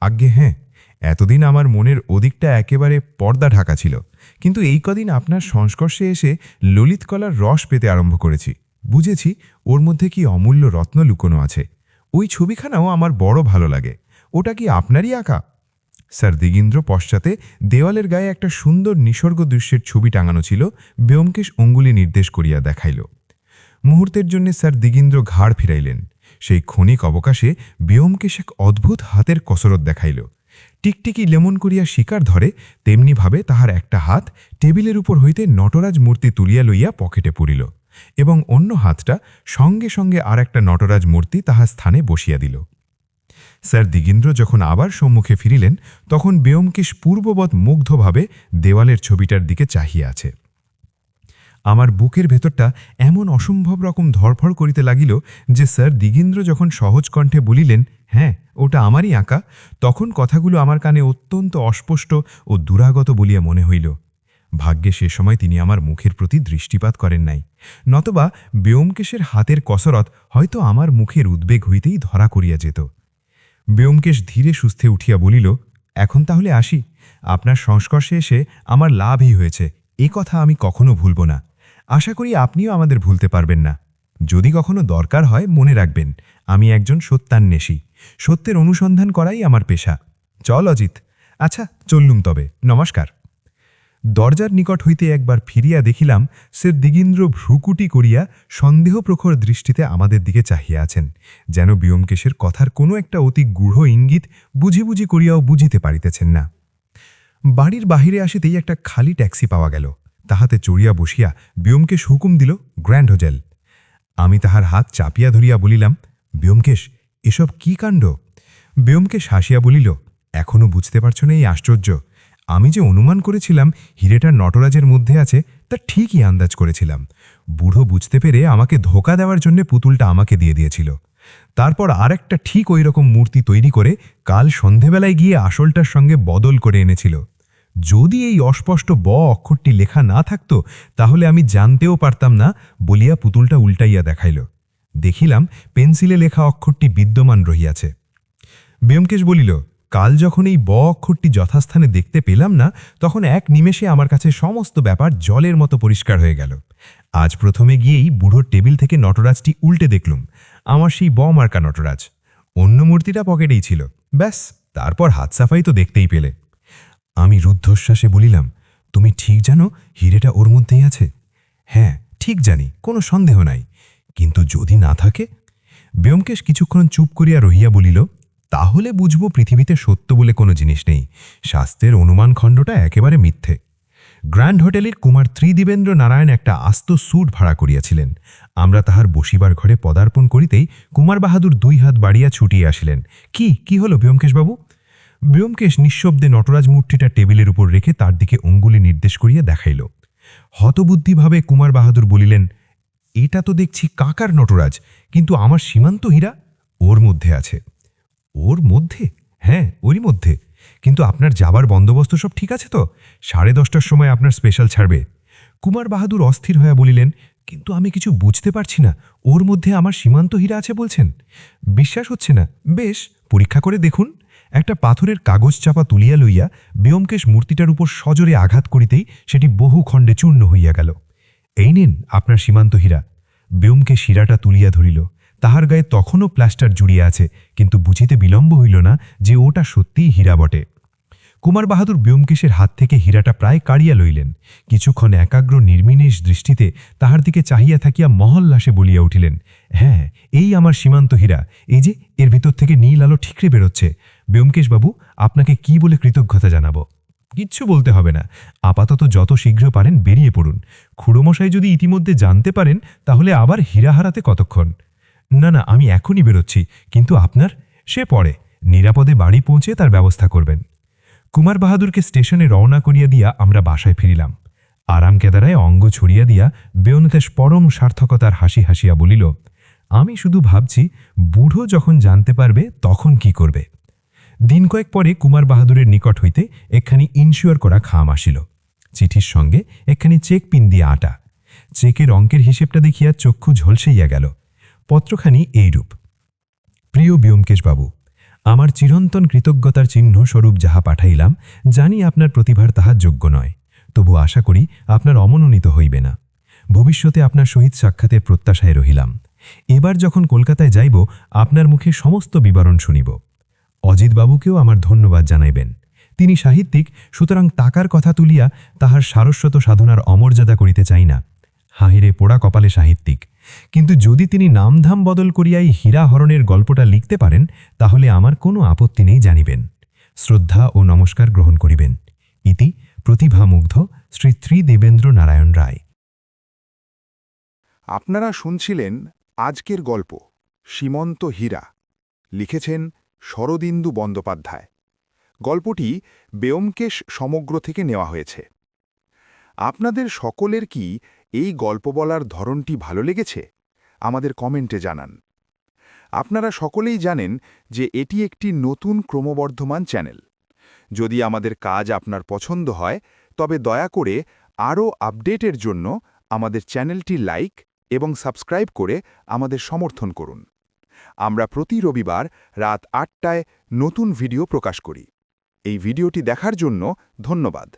আজ্ঞে হ্যাঁ, এতদিন আমার মনের ওদিকটা একেবারে পর্দা ঢাকা ছিল, কিন্তু এই কদিন আপনার সংস্পর্শে এসে ললিতকলার রস পেতে আরম্ভ করেছি। বুঝেছি ওর মধ্যে কি অমূল্য রত্ন লুকোনো আছে। ওই ছবিখানাও আমার বড় ভালো লাগে। ওটা কি আপনারই আঁকা? স্যার দিগীন্দ্র পশ্চাতে দেওয়ালের গায়ে একটা সুন্দর নিসর্গ দৃশ্যের ছবি টাঙানো ছিল। ব্যোমকেশ অঙ্গুলি নির্দেশ করিয়া দেখাইল। মুহূর্তের জন্য স্যার দিগীন্দ্র ঘাড় ফিরাইলেন। সেই ক্ষণিক অবকাশে ব্যোমকেশ এক অদ্ভুত হাতের কসরত দেখাইল। টিকটিকি লেমন করিয়া শিকার ধরে তেমনিভাবে তাহার একটা হাত টেবিলের উপর হইতে নটরাজ মূর্তি তুলিয়া লইয়া পকেটে পুরিল এবং অন্য হাতটা সঙ্গে সঙ্গে আর একটা নটরাজ মূর্তি তাহার স্থানে বসিয়া দিল। স্যার দিগীন্দ্র যখন আবার সম্মুখে ফিরিলেন, তখন ব্যোমকেশ পূর্ববৎ মুগ্ধভাবে দেওয়ালের ছবিটার দিকে চাহিয়া আছে। আমার বুকের ভেতরটা এমন অসম্ভব রকম ধরফড় করিতে লাগিল যে স্যার দিগীন্দ্র যখন সহজ কণ্ঠে বলিলেন, হ্যাঁ ওটা আমারই আঁকা, তখন কথাগুলো আমার কানে অত্যন্ত অস্পষ্ট ও দুরাগত বলিয়া মনে হইল। ভাগ্যে সে সময় তিনি আমার মুখের প্রতি দৃষ্টিপাত করেন নাই, নতবা ব্যোমকেশের হাতের কসরত হয়তো আমার মুখের উদ্বেগ হইতেই ধরা করিয়া যেত। ব্যোমকেশ ধীরে সুস্থে উঠিয়া বলিল, এখন তাহলে আসি। আপনার সংস্পর্শে এসে আমার লাভই হয়েছে, এ কথা আমি কখনো ভুলব না। আশা করি আপনিও আমাদের ভুলতে পারবেন না। যদি কখনো দরকার হয় মনে রাখবেন, আমি একজন সত্যান্বেষী। সত্যের অনুসন্ধান করাই আমার পেশা। চল অজিত। আচ্ছা চললুম তবে, নমস্কার। দরজার নিকট হইতে একবার ফিরিয়া দেখিলাম স্যার দিগীন্দ্র ভ্রুকুটি করিয়া সন্দেহপ্রখর দৃষ্টিতে আমাদের দিকে চাহিয়া আছেন, যেন ব্যোমকেশের কথার কোনো একটা অতি গূঢ় ইঙ্গিত বুঝি বুঝি করিয়াও বুঝিতে পারিতেছেন না। বাড়ির বাহিরে আসিতেই একটা খালি ট্যাক্সি পাওয়া গেল। তাহাতে চড়িয়া বসিয়া ব্যোমকেশ হুকুম দিল, গ্র্যান্ড হোটেল। আমি তাহার হাত চাপিয়া ধরিয়া বলিলাম, ব্যোমকেশ, এসব কি কাণ্ড? ব্যোমকেশ হাসিয়া বলিল, এখনও বুঝতে পারছ না এই আশ্চর্য? আমি যে অনুমান করেছিলাম হিরেটার নটরাজের মধ্যে আছে, তা ঠিকই আন্দাজ করেছিলাম। বুড়ো বুঝতে পেরে আমাকে ধোকা দেওয়ার জন্য পুতুলটা আমাকে দিয়ে দিয়েছিল। তারপর আর একটা ঠিক ওই রকম মূর্তি তৈরি করে কাল সন্ধেবেলায় গিয়ে আসলটার সঙ্গে বদল করে এনেছিল। যদি এই অস্পষ্ট ব অক্ষরটি লেখা না থাকত, তাহলে আমি জানতেও পারতাম না বলিয়া পুতুলটা উল্টাইয়া দেখাইল। দেখিলাম পেন্সিলে লেখা অক্ষরটি বিদ্যমান রহিয়াছে। ব্যোমকেশ বলিল, কাল যখন এই ব অক্ষরটি যথাস্থানে দেখতে পেলাম না, তখন এক নিমেষে আমার কাছে সমস্ত ব্যাপার জলের মতো পরিষ্কার হয়ে গেল। আজ প্রথমে গিয়েই বুড়োর টেবিল থেকে নটরাজটি উল্টে দেখলুম, আমার সেই ব মার্কা নটরাজ। অন্য মূর্তিটা পকেটেই ছিল। ব্যাস, তারপর হাত সাফাই তো দেখতেই পেলে। আমি রুদ্ধশ্বাসে বলিলাম, তুমি ঠিক জানো হিরেটা ওর মধ্যেই আছে? হ্যাঁ ঠিক জানি, কোনো সন্দেহ নাই, কিন্তু যদি না থাকে? ব্যোমকেশ কিছুক্ষণ চুপ করিয়া রহিয়া বলিল, তাহলে বুঝব পৃথিবীতে সত্য বলে কোনো জিনিস নেই। শাস্ত্রের অনুমান খণ্ডটা একেবারে মিথ্যে। গ্র্যান্ড হোটেলের কুমার ত্রিদিবেন্দ্র নারায়ণ একটা আস্ত স্যুট ভাড়া করিয়াছিলেন। আমরা তাহার বসিবার ঘরে পদার্পণ করিতেই কুমার বাহাদুর দুই হাত বাড়িয়া ছুটিয়া আসিলেন। কি হলো ব্যোমকেশবাবু? ব্যোমকেশ নিঃশব্দে নটরাজ মূর্তিটা টেবিলের উপর রেখে তার দিকে অঙ্গুলি নির্দেশ করিয়া দেখাইল। হতবুদ্ধিভাবে কুমার বাহাদুর বলিলেন, এটা তো দেখছি কাকার নটরাজ, কিন্তু আমার সীমান্ত হীরা ওর মধ্যে আছে। ওর মধ্যে? হ্যাঁ ওরই মধ্যে। কিন্তু আপনার যাবার বন্দোবস্ত সব ঠিক আছে তো? 10:30টার সময় আপনার স্পেশাল ছাড়বে। কুমার বাহাদুর অস্থির হয়ে বলিলেন, কিন্তু আমি কিছু বুঝতে পারছি না, ওর মধ্যে আমার সীমান্ত হীরা আছে বলছেন? বিশ্বাস হচ্ছে না? বেশ, পরীক্ষা করে দেখুন। একটা পাথরের কাগজ চাপা তুলিয়া লইয়া ব্যোমকেশ মূর্তিটার উপর সজোরে আঘাত করিতেই সেটি বহু খণ্ডে চূর্ণ হইয়া গেল। এই নিন আপনার সীমান্ত হীরা। ব্যোমকেশ হীরাটা তুলিয়া ধরিল। তাহার গায়ে তখনও প্লাস্টার জুড়িয়া আছে, কিন্তু বুঝিতে বিলম্ব হইল না যে ওটা সত্যিই হীরা বটে। কুমার বাহাদুর ব্যোমকেশের হাত থেকে হীরাটা প্রায় কাড়িয়া লইলেন। কিছুক্ষণ একাগ্র নির্মিনেশ দৃষ্টিতে তাহার দিকে চাহিয়া থাকিয়া মহল্লাসে বলিয়া উঠিলেন, হ্যাঁ, এই আমার সীমান্ত হীরা। এই যে এর ভিতর থেকে নীল আলো ঠিকরে বেরোচ্ছে। ব্যোমকেশবাবু, আপনাকে কি বলে কৃতজ্ঞতা জানাব? কিচ্ছু বলতে হবে না। আপাতত যত শীঘ্র পারেন বেরিয়ে পড়ুন। খুড়োমশাই যদি ইতিমধ্যে জানতে পারেন তাহলে আবার হীরা হারাতে কতক্ষণ? না না, আমি এখনই বেরোচ্ছি। কিন্তু আপনার? সে পরে। নিরাপদে বাড়ি পৌঁছে তার ব্যবস্থা করবেন। কুমার বাহাদুরকে স্টেশনে রওনা করিয়া দিয়া আমরা বাসায় ফিরিলাম। আরাম কেদারায় অঙ্গ ছড়িয়া দিয়া বেয়নতেশ পরম সার্থকতার হাসি হাসিয়া বলিল, আমি শুধু ভাবছি বুড়ো যখন জানতে পারবে তখন কি করবে। দিন কয়েক পরে কুমার বাহাদুরের নিকট হইতে একখানি ইনশিওর করা খাম আসিল। চিঠির সঙ্গে একখানি চেক পিন দিয়ে আটা। চেকের অঙ্কের হিসেবটা দেখিয়া চক্ষু ঝলসাইয়া গেল। পত্রখানি এইরূপ: প্রিয় ব্যোমকেশবাবু, আমার চিরন্তন কৃতজ্ঞতার চিহ্ন স্বরূপ যাহা পাঠাইলাম, জানি আপনার প্রতিভার তাহা যোগ্য নয়, তবু আশা করি আপনার অমনোনীত হইবে না। ভবিষ্যতে আপনার সহিত সাক্ষাতের প্রত্যাশায় রহিলাম। এবার যখন কলকাতায় যাইব আপনার মুখে সমস্ত বিবরণ শুনিব। অজিতবাবুকেও আমার ধন্যবাদ জানাইবেন। তিনি সাহিত্যিক, সুতরাং টাকার কথা তুলিয়া তাহার সারস্বত সাধনার অমর্যাদা করিতে চাই না। হাহিরে পোড়া কপালে সাহিত্যিক। কিন্তু যদি তিনি নামধাম বদল করিয়াই হীরা হরণের গল্পটা লিখতে পারেন তাহলে আমার কোনো আপত্তি নেই জানিবেন। শ্রদ্ধা ও নমস্কার গ্রহণ করিবেন। ইতি প্রতিভামুগ্ধ শ্রী ত্রিদেবেন্দ্র নারায়ণ রায়। আপনারা শুনছিলেন আজকের গল্প সীমন্ত হীরা, লিখেছেন শরদিন্দু বন্দ্যোপাধ্যায়। গল্পটি ব্যোমকেশ সমগ্র থেকে নেওয়া হয়েছে। আপনাদের সকলের কি এই গল্প বলার ধরনটি ভালো লেগেছে? আমাদের কমেন্টে জানান। আপনারা সকলেই জানেন যে এটি একটি নতুন ক্রমবর্ধমান চ্যানেল। যদি আমাদের কাজ আপনার পছন্দ হয় তবে দয়া করে আরও আপডেটের জন্য আমাদের চ্যানেলটি লাইক এবং সাবস্ক্রাইব করে আমাদের সমর্থন করুন। আমরা প্রতি রবিবার রাত ৮টায় নতুন ভিডিও প্রকাশ করি। এই ভিডিওটি দেখার জন্য ধন্যবাদ।